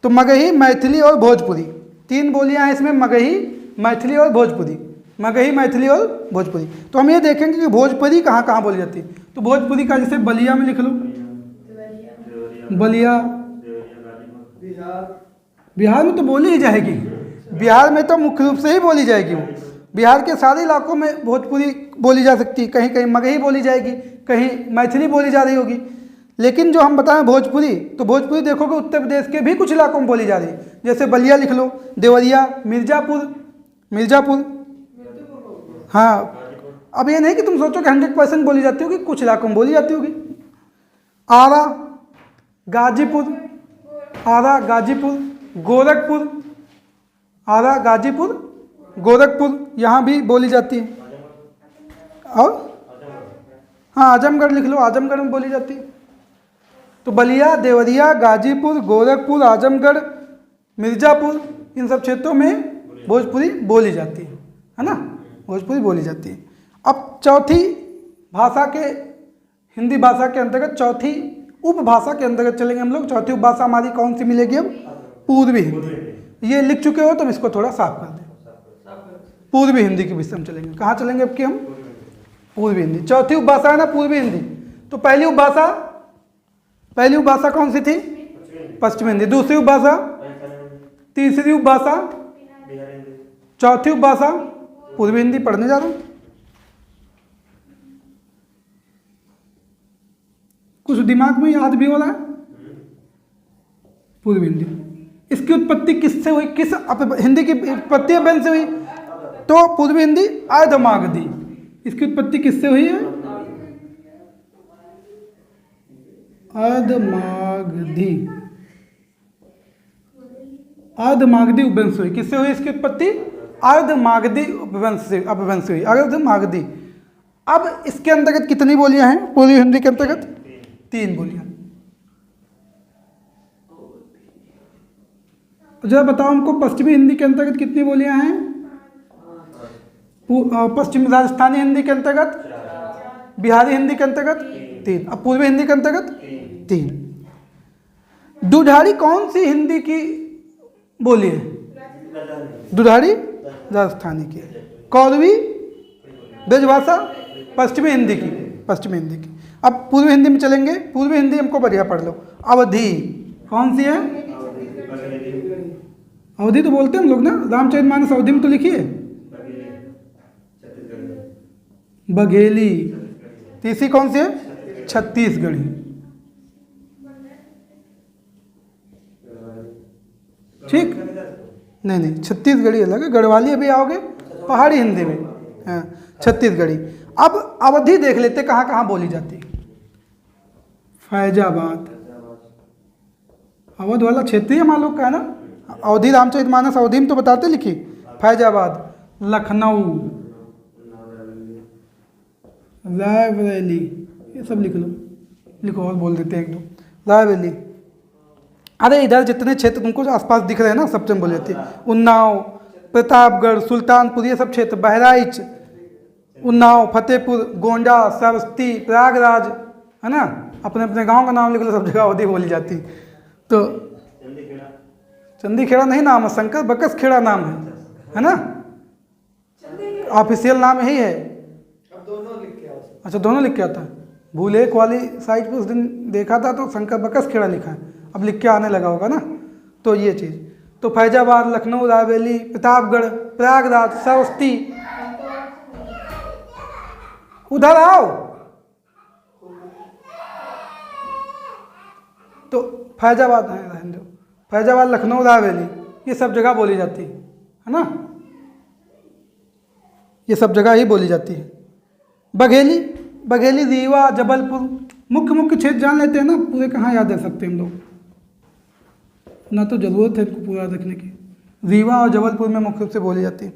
तो मगही, मैथिली और भोजपुरी 3 बोलियां हैं इसमें, मगही, मैथिली और भोजपुरी। मगही, मैथिली और भोजपुरी। तो हम ये देखेंगे कि भोजपुरी कहाँ कहाँ बोली जाती है। तो भोजपुरी का जैसे बलिया में लिख लो, बलिया। बिहार में तो बोली ही जाएगी, बिहार में तो मुख्य रूप से ही बोली जाएगी वो। बिहार के सारे इलाकों में भोजपुरी बोली जा सकती है। कहीं कहीं मगही बोली जाएगी, कहीं मैथिली बोली जा रही होगी। लेकिन जो हम बताएं भोजपुरी, तो भोजपुरी देखोगे उत्तर प्रदेश के भी कुछ इलाकों में बोली जा रही है। जैसे बलिया लिख लो, देवरिया, मिर्जापुर। हाँ, अब ये नहीं कि तुम सोचो कि 100% बोली जाती होगी, कुछ इलाकों में बोली जाती होगी। आरा, गाजीपुर, गोरखपुर, आरा, गाजीपुर, गोरखपुर, यहाँ भी बोली जाती है। और हाँ आजमगढ़ लिख लो, आजमगढ़ में बोली जाती है। तो बलिया, देवरिया, गाजीपुर, गोरखपुर, आजमगढ़, मिर्ज़ापुर, इन सब क्षेत्रों में भोजपुरी बोली जाती है ना, भोजपुरी बोली जाती है। अब चौथी भाषा के, हिंदी भाषा के अंतर्गत चौथी उपभाषा के अंतर्गत चलेंगे हम लोग। चौथी उपभाषा हमारी कौन सी मिलेगी अब? पूर्वी हिंदी। ये लिख चुके हो, तुम इसको थोड़ा साफ कर दें। पूर्वी हिंदी के विषय में चलेंगे। कहाँ चलेंगे अब कि हम? पूर्वी हिंदी। चौथी उपभाषा है ना पूर्वी हिंदी। तो पहली उपभाषा कौन सी थी? पश्चिमी हिंदी। दूसरी उपभाषा, तीसरी उपभाषा, चौथी उपभाषा पूर्वी हिंदी। पढ़ने जा रहा हूँ, कुछ दिमाग में याद भी हो रहा है। पूर्वी हिंदी, इसकी उत्पत्ति किससे हुई? किस हिंदी की उत्पत्ति अपभ्रंश से हुई? तो पूर्वी हिंदी अर्धमागधी। इसकी उत्पत्ति किससे हुई है? अर्धमागधी। अर्धमागधी उपवंश हुई। किससे हुई इसकी उत्पत्ति? अर्धमागधी उपवंश से, अपभ्रंश हुई, अर्धमागधी। अब इसके अंतर्गत कितनी बोलियां हैं पूर्वी हिंदी के अंतर्गत? 3 बोलियां। जरा बताओ हमको, पश्चिमी हिंदी के अंतर्गत कितनी बोलियां हैं? पश्चिमी राजस्थानी हिंदी के अंतर्गत, बिहारी हिंदी के अंतर्गत 3। अब पूर्वी हिंदी के अंतर्गत 3। दुधारी कौन सी हिंदी की बोली है? दुधारी राजस्थानी की। कौरवी ब्रजभाषा पश्चिमी हिंदी की, पश्चिमी हिंदी की। अब पूर्वी हिंदी में चलेंगे। पूर्वी हिंदी हमको बढ़िया पढ़ लो। अवधी कौन सी है? अवधी तो बोलते हैं हम लोग ना, रामचरितमानस अवधी में तो लिखी है। बघेली। तीसरी कौन सी है? छत्तीसगढ़ी। ठीक, नहीं छत्तीसगढ़ी अलग है, गढ़वाली अभी आओगे पहाड़ी हिंदी में। हाँ छत्तीसगढ़ी। अब अवधी देख लेते कहाँ कहाँ बोली जाती है। फैजाबाद, अवध वाला क्षेत्रीय मालूम का है ना। अवधी रामचरितमानस अवधी में तो बताते लिखी। फैजाबाद, लखनऊ, रायबरेली, ये सब लिख लो। लिखो और बोल देते हैं एक दो। रायबरेली। अरे इधर जितने क्षेत्र तुमको जो आसपास दिख रहे हैं ना, सब जगह बोली जाती है। उन्नाव, प्रतापगढ़, सुल्तानपुर, ये सब क्षेत्र, बहराइच, उन्नाव, फतेहपुर, गोंडा, सरस्वती, प्रयागराज, है ना। अपने अपने गांव का नाम लिख लो, सब जगह अवधी बोली जाती। तो चंदीखेड़ा नहीं नाम है, शंकर बकस खेड़ा नाम है ना। ऑफिशियल नाम यही है। अच्छा दोनों लिख के आता है। भूलेख वाली साइट पे उस दिन देखा था तो शंकर बकस खेड़ा लिखा है, अब लिख के आने लगा होगा ना। तो ये चीज़, तो फैजाबाद, लखनऊ, रायबरेली, प्रतापगढ़, प्रयागराज, सरस्वती। उधर आओ। तो फैजाबाद है, फैजाबाद, लखनऊ, रायबरेली, ये सब जगह बोली जाती है ना। ये सब जगह ही बोली जाती है। बघेली, बघेली, रीवा, जबलपुर, मुख्य मुख्य क्षेत्र जान लेते हैं ना। पूरे कहाँ याद रख सकते हैं हम लोग, ना तो जरूरत है इनको पूरा रखने की। रीवा और जबलपुर में मुख्य रूप से बोली जाती है।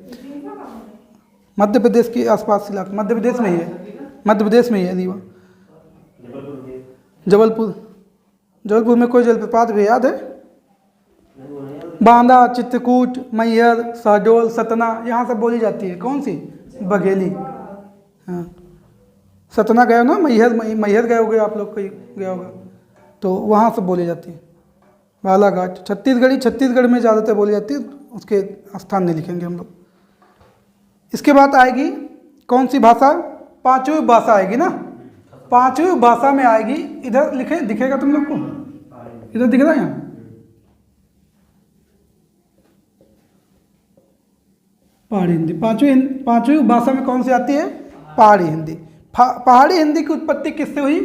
मध्य प्रदेश के आसपास इलाका, मध्य प्रदेश में ही है, मध्य प्रदेश में ही है रीवा। जबलपुर, जबलपुर में कोई जलप्रपात भी याद है? बांदा, चित्रकूट, मैहर, शहडोल, सतना, यहाँ सब बोली जाती है। कौन सी? बघेली। हाँ सतना गए हो ना, मैहर गए होगे आप लोग, कहीं गया होगा तो वहाँ सब बोली जाती है। बालाघाट, छत्तीसगढ़ी, छत्तीसगढ़ में ज़्यादातर बोली जाती है, उसके स्थान नहीं लिखेंगे हम लोग। इसके बाद आएगी कौन सी भाषा? पांचवी भाषा आएगी ना। पांचवी भाषा में आएगी, इधर लिखे दिखेगा तुम लोग को, इधर दिख रहा है यहाँ। पहाड़ी हिंदी। पांचवी भाषा में कौन सी आती है? पहाड़ी हिंदी। पहाड़ी हिंदी की उत्पत्ति किससे हुई?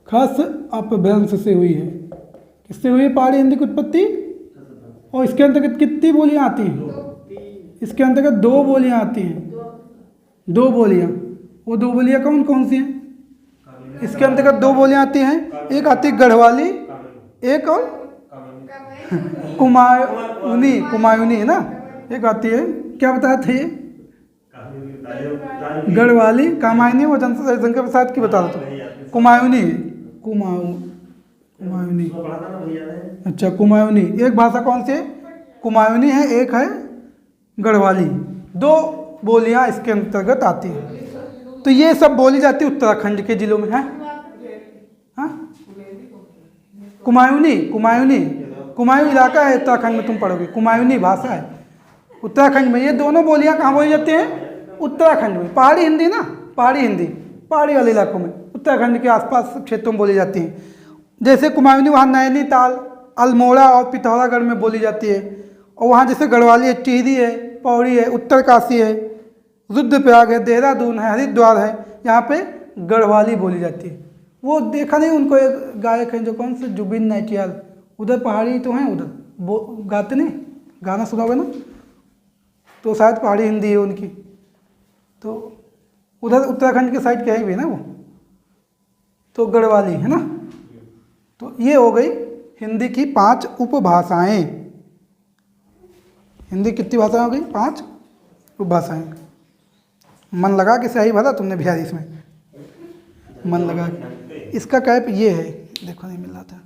खस अपभ्रंश से हुई है। किससे हुई है पहाड़ी हिंदी की उत्पत्ति? और इसके अंतर्गत कितनी बोलियां आती हैं? इसके अंतर्गत 2 बोलियां आती हैं। 2 बोलियां। वो 2 बोलियां कौन कौन सी हैं? इसके अंतर्गत 2 बोलियां आती हैं। एक आती है गढ़वाली, एक और कुमायूनी, कुमायूनी है ना, एक आती है। क्या बताया था ये? गढ़वाली, कामायनी वो रविशंकर प्रसाद की बता रहा था, कुमायूनी, कुमायूनी, अच्छा कुमायूनी। एक भाषा कौन सी है? कुमायूनी है, एक है गढ़वाली। दो बोलियां इसके अंतर्गत आती हैं। तो ये सब बोली जाती है उत्तराखंड के जिलों में है। हाँ, कुमायूनी, कुमायूनी, कुमायूं इलाका है उत्तराखंड में, तुम पढ़ोगे कुमायूनी भाषा है उत्तराखंड में। ये दोनों बोलियां कहाँ बोली जाती हैं? उत्तराखंड में। पहाड़ी हिंदी ना, पहाड़ी हिंदी पहाड़ी वाले इलाकों में, उत्तराखंड के आसपास क्षेत्रों में बोली जाती हैं। जैसे कुमायूनी वहाँ नैनीताल, अल्मोड़ा और पिथौरागढ़ में बोली जाती है। और वहाँ जैसे गढ़वाली है, टिहरी है, पौड़ी है, उत्तरकाशी है, रुद्रप्रयाग है, देहरादून है, हरिद्वार है, यहाँ पे गढ़वाली बोली जाती है। वो देखा नहीं उनको, एक गायक हैं जो कौन से, जुबिन नौटियाल, उधर पहाड़ी तो हैं, उधर वो गाते नहीं, गाना सुना होगा ना, तो शायद पहाड़ी हिंदी है उनकी। तो उधर उत्तराखंड के साइड के है भी ना वो, तो गढ़वाली है ना। तो ये हो गई हिंदी की 5 उपभाषाएं। हिंदी कितनी भाषाएं हो गई? 5 उपभाषाएं। मन लगा के सही भरा तुमने बिहारी, इसमें मन लगा के। इसका कैप ये है, देखो नहीं मिल रहा था।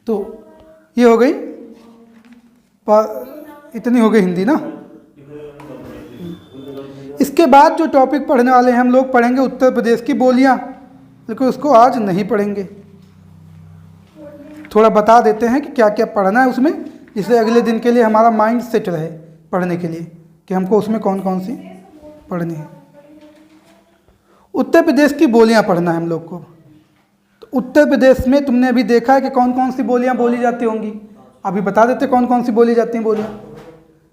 तो ये हो गई, इतनी हो गई हिंदी ना। इसके बाद जो टॉपिक पढ़ने वाले हैं हम लोग, पढ़ेंगे उत्तर प्रदेश की बोलियां, लेकिन उसको आज नहीं पढ़ेंगे। थोड़ा बता देते हैं कि क्या क्या पढ़ना है उसमें, जिससे अगले दिन के लिए हमारा माइंड सेट रहे पढ़ने के लिए, कि हमको उसमें कौन कौन सी पढ़नी है। उत्तर प्रदेश की बोलियां पढ़ना है हम लोग को। तो उत्तर प्रदेश में तुमने अभी देखा है कि कौन कौन सी बोलियां बोली जाती होंगी। अभी बता देते कौन कौन सी बोली जाती हैं बोलियां।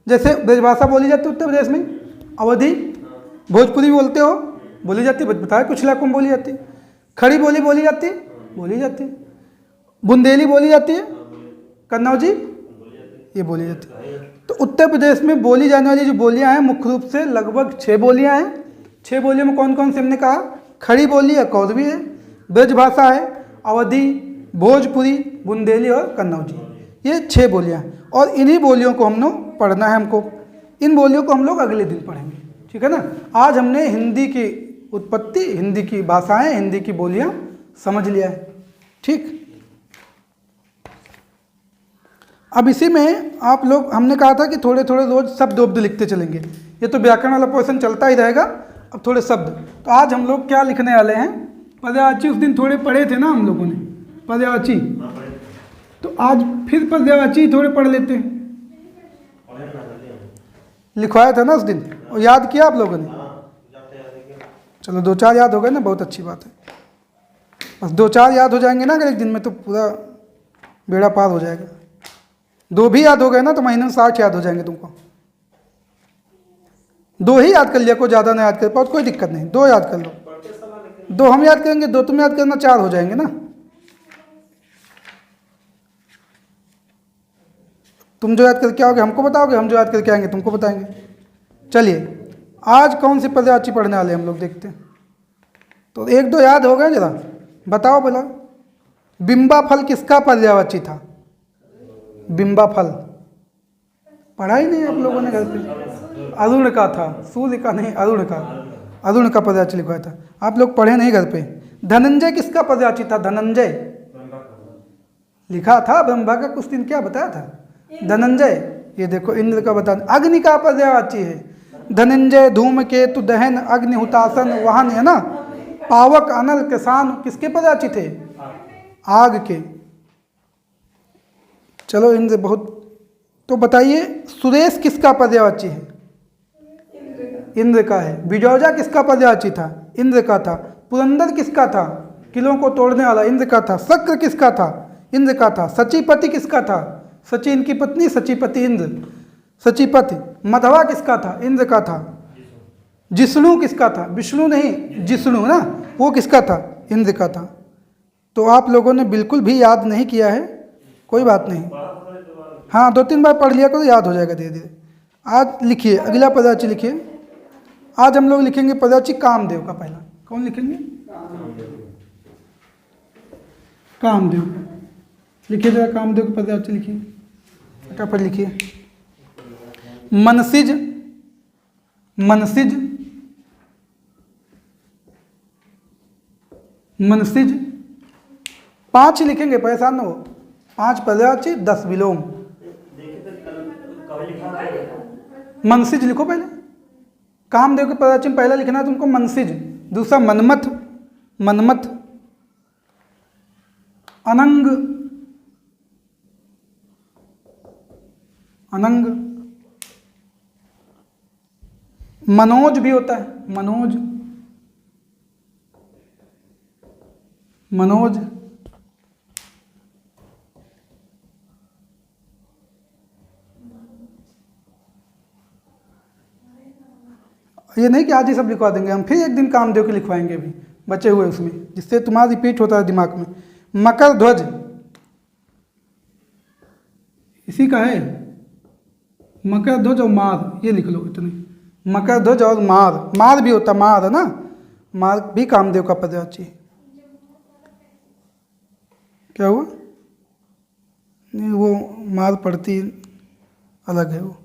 जैसे ब्रजभाषा बोली जाती है उत्तर प्रदेश में, अवधी, भोजपुरी बोलते हो, बोली जाती है, बताया कुछ इलाकों में बोली जाती है। खड़ी बोली बोली जाती है, बोली जाती है। बुंदेली बोली जाती है, कन्नौजी, ये बोली जाती है। तो उत्तर प्रदेश में बोली जाने वाली जो बोलियां हैं, मुख्य रूप से लगभग 6 बोलियां हैं। 6 बोलियों में कौन कौन सी हमने कहा? खड़ी बोली है, कौरवी है, ब्रजभाषा है, अवधी, भोजपुरी, बुंदेली और कन्नौजी, ये 6 बोलियां हैं। और इन्हीं बोलियों को हम लोग पढ़ना है हमको। इन बोलियों को हम लोग अगले दिन पढ़ेंगे, ठीक है ना। आज हमने हिंदी की उत्पत्ति, हिंदी की भाषाएं, हिंदी की बोलियां समझ लिया है, ठीक। अब इसी में आप लोग, हमने कहा था कि थोड़े थोड़े रोज शब्द वब्द लिखते चलेंगे। ये तो व्याकरण वाला पोर्शन चलता ही रहेगा, अब थोड़े शब्द। तो आज हम लोग क्या लिखने वाले हैं? पर्यायवाची उस दिन थोड़े पढ़े थे ना हम लोगों ने, पर्यायवाची। तो आज फिर पर्यायवाची थोड़े पढ़ लेते हैं। लिखवाया था ना उस दिन, और याद किया आप लोगों ने? चलो 2-4 याद हो गए ना, बहुत अच्छी बात है। बस 2-4 याद हो जाएंगे ना अगर एक दिन में, तो पूरा बेड़ा पार हो जाएगा। 2 भी याद हो गए ना तो महीने में 60 याद हो जाएंगे तुमको। 2 ही याद कर लिया, कोई ज़्यादा ना याद कर पाओ कोई दिक्कत नहीं, 2 याद कर लो। 2 हम याद करेंगे, 2 तुम याद करना, 4 हो जाएंगे ना। तुम जो याद करके आओगे हमको बताओगे, हम जो याद करके आएंगे तुमको बताएंगे। चलिए आज कौन सी पर्यायवाची पढ़ने वाले हम लोग देखते हैं। तो 1-2 याद हो गए, जरा बताओ बोला। बिंबा फल किसका पर्यायवाची था? बिंबा फल पढ़ा ही नहीं आप लोगों ने घर पे। अरुण का था, सूर्य का नहीं, अरुण का। अरुण का पर्यायवाची लिखवाया था, आप लोग पढ़े नहीं घर पे। धनंजय किसका पर्यायवाची था? धनंजय लिखा था, ब्रह्मा का कुछ दिन क्या बताया था? धनंजय। ये देखो इंद्र का बता। अग्नि का पर्यायवाची है धनंजय, धूमकेतु, दहन, अग्नि, हुतासन, वाहन, है ना। पावक, अनल, किसान किसके पर्यायवाची थे? आग के। चलो इनसे बहुत। तो बताइए सुरेश किसका पर्यायवाची है? इंद्र का है। बिजौजा किसका पर्यायवाची था? इंद्र का था। पुरंदर किसका था? किलों को तोड़ने वाला, इंद्र का था। शक्र किसका था? इंद्र का था। सचीपति किसका था? सची इनकी पत्नी, सचीपति इंद्र, सचीपति। मधवा किसका था? इंद्र का था। जिष्णु किसका था? विष्णु नहीं, जिष्णु ना, वो किसका था? इंद्र का था। तो आप लोगों ने बिल्कुल भी याद नहीं किया है, कोई बात नहीं। हाँ 2-3 बार पढ़ लिया करो, याद हो जाएगा धीरे धीरे। आज लिखिए अगला पर्यायवाची लिखिए। आज हम लोग लिखेंगे पर्यायवाची कामदेव का पहला। कौन लिखेंगे? कामदेव। लिखिए जरा कामदेव का पर्यायवाची लिखिए, फटाफट लिखिए। मनसिज, मनसिज, मनसिज। 5 ही लिखेंगे, परेशान न हो। 5 पर्यायवाची, 10 विलोम। मनसिज लिखो पहले। कामदेव के पर्यायवाची में पहला लिखना है तुमको मनसिज। दूसरा मनमथ, मनमथ। अनंग, अनंग। मनोज भी होता है, मनोज, मनोज। ये नहीं कि आज ही सब लिखवा देंगे हम, फिर एक दिन कामदेव के लिखवाएंगे अभी बचे हुए उसमें, जिससे तुम्हारा रिपीट होता है दिमाग में। मकर ध्वज, इसी का है। मकर ध्वज और मार, ये लिख लो इतने। मकर ध्वज और मार, मार भी होता, मार है ना, मार भी कामदेव का पर्यायवाची है। क्या हुआ? नहीं, वो मार पड़ती अलग है वो।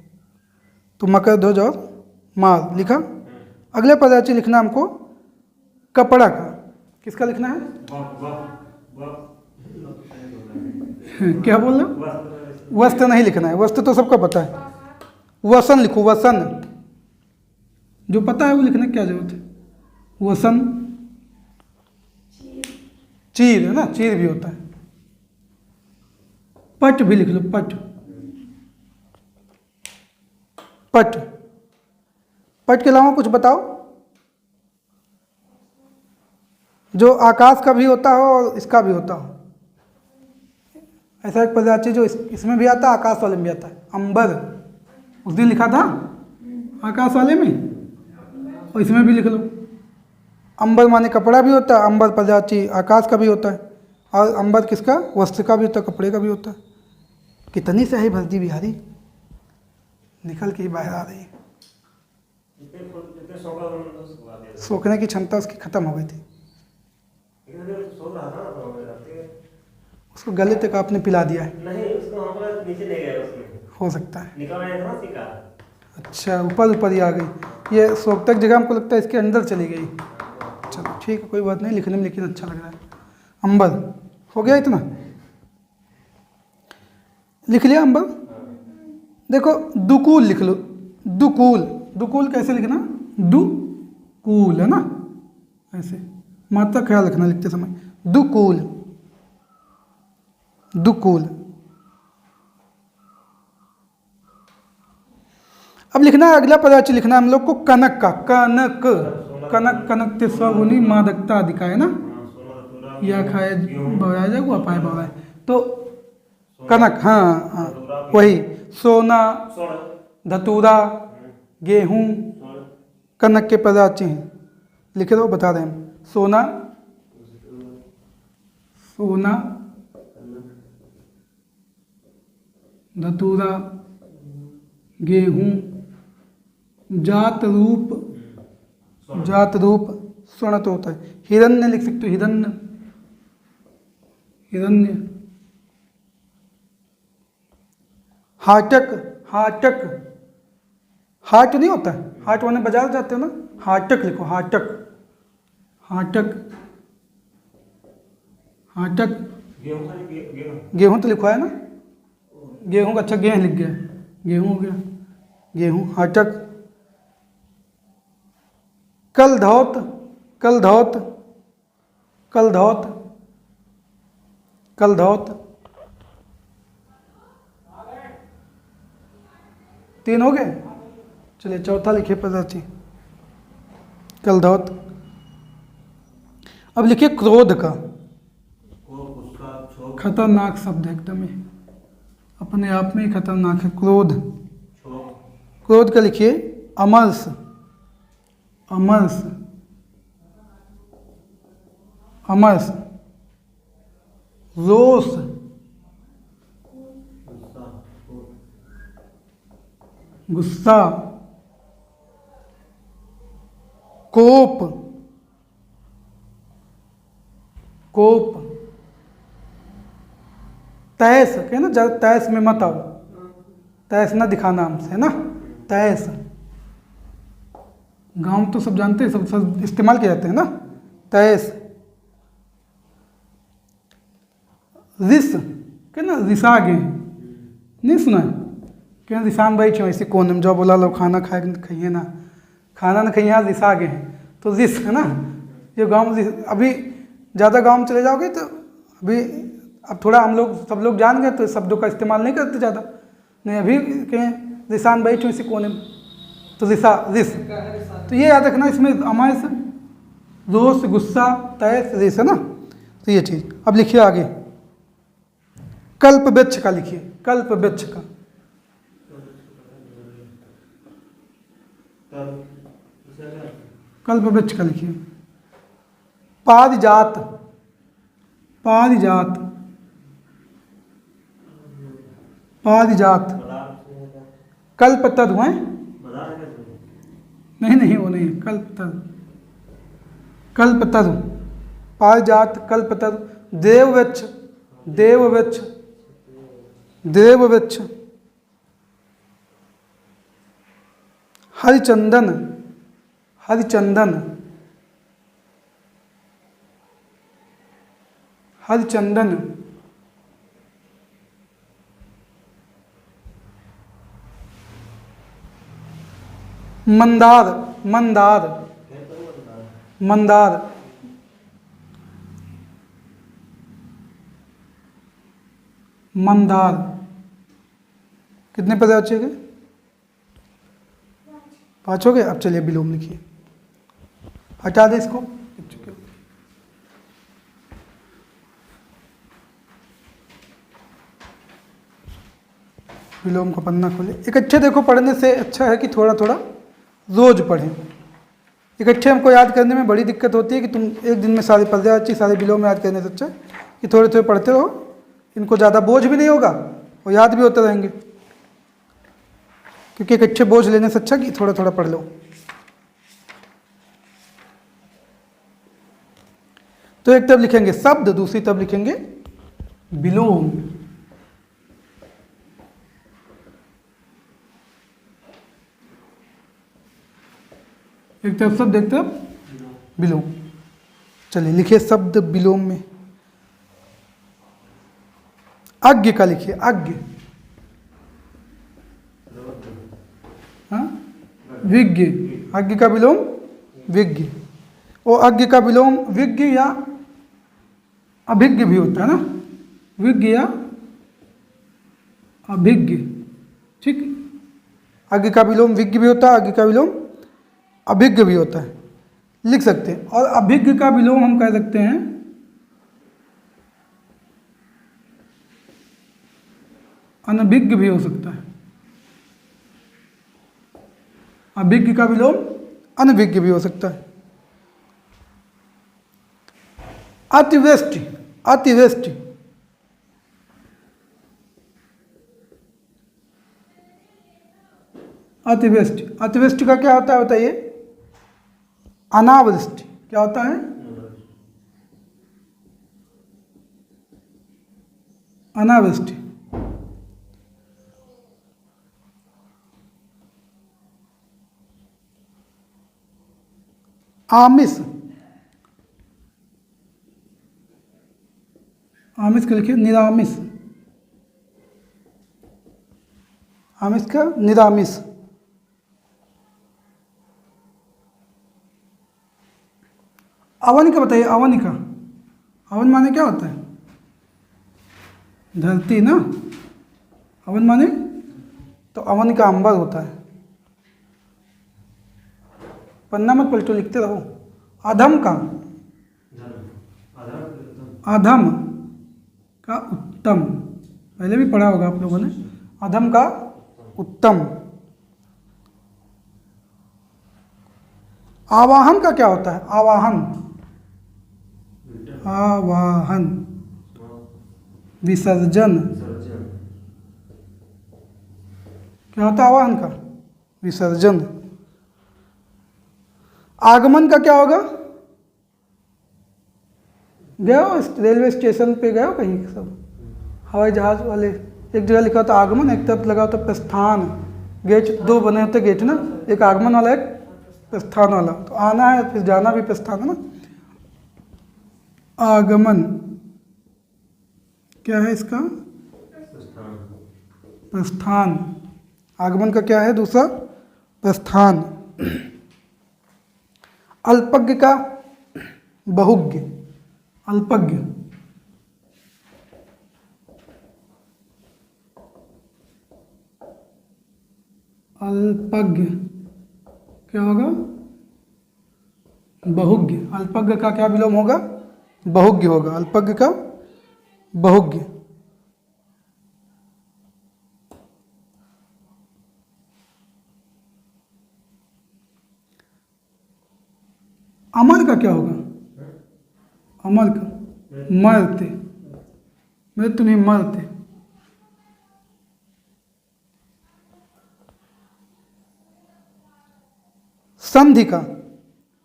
तो मकर ध्वज और मार लिखा। अगले पर्यायवाची लिखना हमको कपड़ा का। किसका लिखना है? क्या बोल रहे हो? वस्त्र नहीं लिखना है, वस्त्र तो सबको पता है। वसन लिखो, वसन। जो पता है वो लिखने की क्या जरूरत है? वसन। चीर है ना, चीर भी होता है। पट भी लिख लो, पट, पट। पट के अलावा कुछ बताओ जो आकाश का भी होता हो और इसका भी होता हो। ऐसा एक पर्यायवाची जो इसमें भी आता है, आकाश वाले में भी आता है। अंबर, उस दिन लिखा था आकाश वाले में, और इसमें भी लिख लो। अंबर माने कपड़ा भी होता है, अंबर पर्यायवाची आकाश का भी होता है, और अंबर किसका? वस्त्र का भी होता है, कपड़े का भी होता है। कितनी सही भर्ती बिहारी, निकल के ही बाहर आ रही है। सोखने की क्षमता उसकी खत्म हो गई थी, उसको गले तक आपने पिला दिया है। नहीं, उसको नीचे ले गया उसमें। हो सकता है। निकल। अच्छा, ऊपर ऊपर ही आ गई ये। सोख तक जगह हमको लगता है इसके अंदर चली गई। चलो ठीक है, कोई बात नहीं, लिखने में लेकिन अच्छा लग रहा है। अंबर हो गया इतना, लिख लिया अंबर। देखो दुकूल लिख लो, दुकूल। दुकूल कैसे लिखना? दुकूल है ना, ऐसे मात्रा ख्याल रखना लिखते समय। दुकूल, दुकूल। अब लिखना है अगला पर्यायवाची लिखना है हम लोग को कनक का। कनक, कनक, कनक ते स्वगुनी मादकता अधिका है ना, या खाए बवाया जाए वो पाए बवाए। तो कनक, हाँ हाँ वही। सोना, धतूरा, गेहूं, कनक के पर्यायवाची हैं। लिखे दो, बता रहे हैं। सोना, सोना, धतूरा, गेहूं, जात रूप, जात रूप स्वर्ण तो होता है। हिरण्य लिख सकते हो, हिरण्य, हिरण्य। हाटक, हाटक, हाट नहीं होता है, हाट वाले बाजार जाते हो ना, हाटक लिखो, हाटक, हाटक, हाटक। गेहूं तो लिखवाया ना, गेहूं का, अच्छा गेहूं लिख गया, गेहूं हो गया, गेहूं, हाटक। कलधौत, कलधौत, कलधौत, कलधौत। 3 हो गए। चलिए चौथा लिखिए पर्यायवाची, कलधौत। अब लिखिए क्रोध का। खतरनाक शब्द है एकदम, ही अपने आप में ही खतरनाक है क्रोध। क्रोध का लिखिए अमर्ष, अमर्ष, अमर्ष। रोष, गुस्सा। कोप, कोप। तैस, कहे ना ज्यादा तैस में मत आओ, तैस ना दिखाना हमसे, है ना, तैस। गांव तो सब जानते हैं, सब इस्तेमाल किए जाते हैं ना। तैस, रिस के ना रिसागे, नहीं सुना है क्या? रिसान भाई छो ऐसे कौन हम जो बोला लो खाना खाइए ना, खाना ना खाइए, रिसागे हैं तो रिस है ना। ये गाँव अभी ज़्यादा गाँव में चले जाओगे तो अभी अब थोड़ा हम लोग सब लोग जान गए तो शब्दों का इस्तेमाल नहीं करते ज़्यादा, नहीं अभी कहें रिसान भाई छो ऐसे कौन है तो रिसा रिस। तो ये याद रखना, इसमें अमायस, रोष, गुस्सा, तैस, रिस है ना। तो ये चीज़। अब लिखिए आगे, कल्प वृक्ष का लिखिए, कल्प वृक्ष का। कल्प वृक्ष का लिखिए, पारिजात, पारिजात, पारिजात। कल्पतरु हैं? नहीं वो नहीं है, कल्पतरु, कल्पतरु, पारिजात, कल्पतरु। देववृक्ष, देववृक्ष, देववृक्ष। हरिचंदन, हरिचंदन, हरिचंदन। मंदार, मंदार, मंदार। मंदार। कितने पद अच्छे गए? 5 हो गए। अब चलिए विलोम लिखिए, हटा दे इसको। विलोम का पन्ना खोले। इकट्ठे देखो, पढ़ने से अच्छा है कि थोड़ा थोड़ा रोज पढ़ें। इकट्ठे हमको याद करने में बड़ी दिक्कत होती है कि तुम एक दिन में सारे पर्यायवाची सारे विलोम याद करने से अच्छा है कि थोड़े थोड़े पढ़ते रहो। इनको ज़्यादा बोझ भी नहीं होगा और याद भी होते रहेंगे, क्योंकि इकट्ठे बोझ लेने से अच्छा कि थोड़ा थोड़ा पढ़ लो। तो एक तरफ लिखेंगे शब्द, दूसरी तरफ लिखेंगे विलोम। एक तरफ शब्द, एक तरफ विलोम। चलिए लिखिए शब्द विलोम में। अज्ञ का लिखिए, अज्ञ। हाँ, विज्ञ। अज्ञ का विलोम विज्ञ। और अज्ञ का विलोम विज्ञ या अभिज्ञ भी होता है ना, विज्ञ या अभिज्ञ। ठीक, अज्ञ का विलोम विज्ञ भी होता है, अज्ञ का विलोम अभिज्ञ भी होता है, लिख सकते हैं। और अभिज्ञ का विलोम हम कह सकते हैं अनभिज्ञ भी हो सकता है। अभिज्ञ का विलोम अनभिज्ञ भी हो सकता है। अतिवृष्टि, अतिवृष्टि। अतिवृष्टि, अतिवृष्टि का क्या होता है बताइए? अनावृष्टि। क्या होता है? अनावृष्टि। आमिष, आमिष का लिखिए निरामिष। आमिष का निरामिष। अवनिका बताइए, अवनिका। अवन माने क्या होता है? धरती ना। अवन माने तो अवन का अंबर होता है। पन्ना मत पलटो, लिखते रहो। अधम का, अधम का उत्तम। पहले भी पढ़ा होगा आप लोगों ने। अधम का उत्तम। आवाहन का क्या होता है? आवाहन, आवाहन। विसर्जन। क्या होता है आवाहन का? विसर्जन। आगमन का क्या होगा? गए हो रेलवे स्टेशन पे, गए हो कहीं? सब हवाई जहाज वाले एक जगह लिखा होता आगमन, एक तरफ लगा होता प्रस्थान। गेट दो बने होते गेट ना, एक आगमन वाला, एक प्रस्थान वाला, तो आना है फिर जाना भी प्रस्थान है ना। आगमन क्या है इसका? प्रस्थान। प्रस्थान। आगमन का क्या है दूसरा? प्रस्थान। अल्पज्ञ का बहुज्ञ। अल्पज्ञ अल्पज्ञ क्या होगा? बहुज्ञ। अल्पज्ञ का क्या विलोम होगा? बहुज्ञ होगा। अल्पज्ञ का बहुज्ञ। अमर का क्या होगा? अमर का मरते, मृत्यु नहीं मरते। संधि का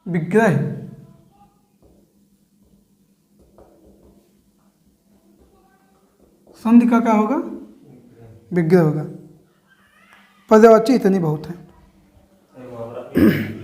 विग्रह। संधि का क्या होगा? विग्रह होगा। पर्यायवाची इतनी बहुत है। मुहावरा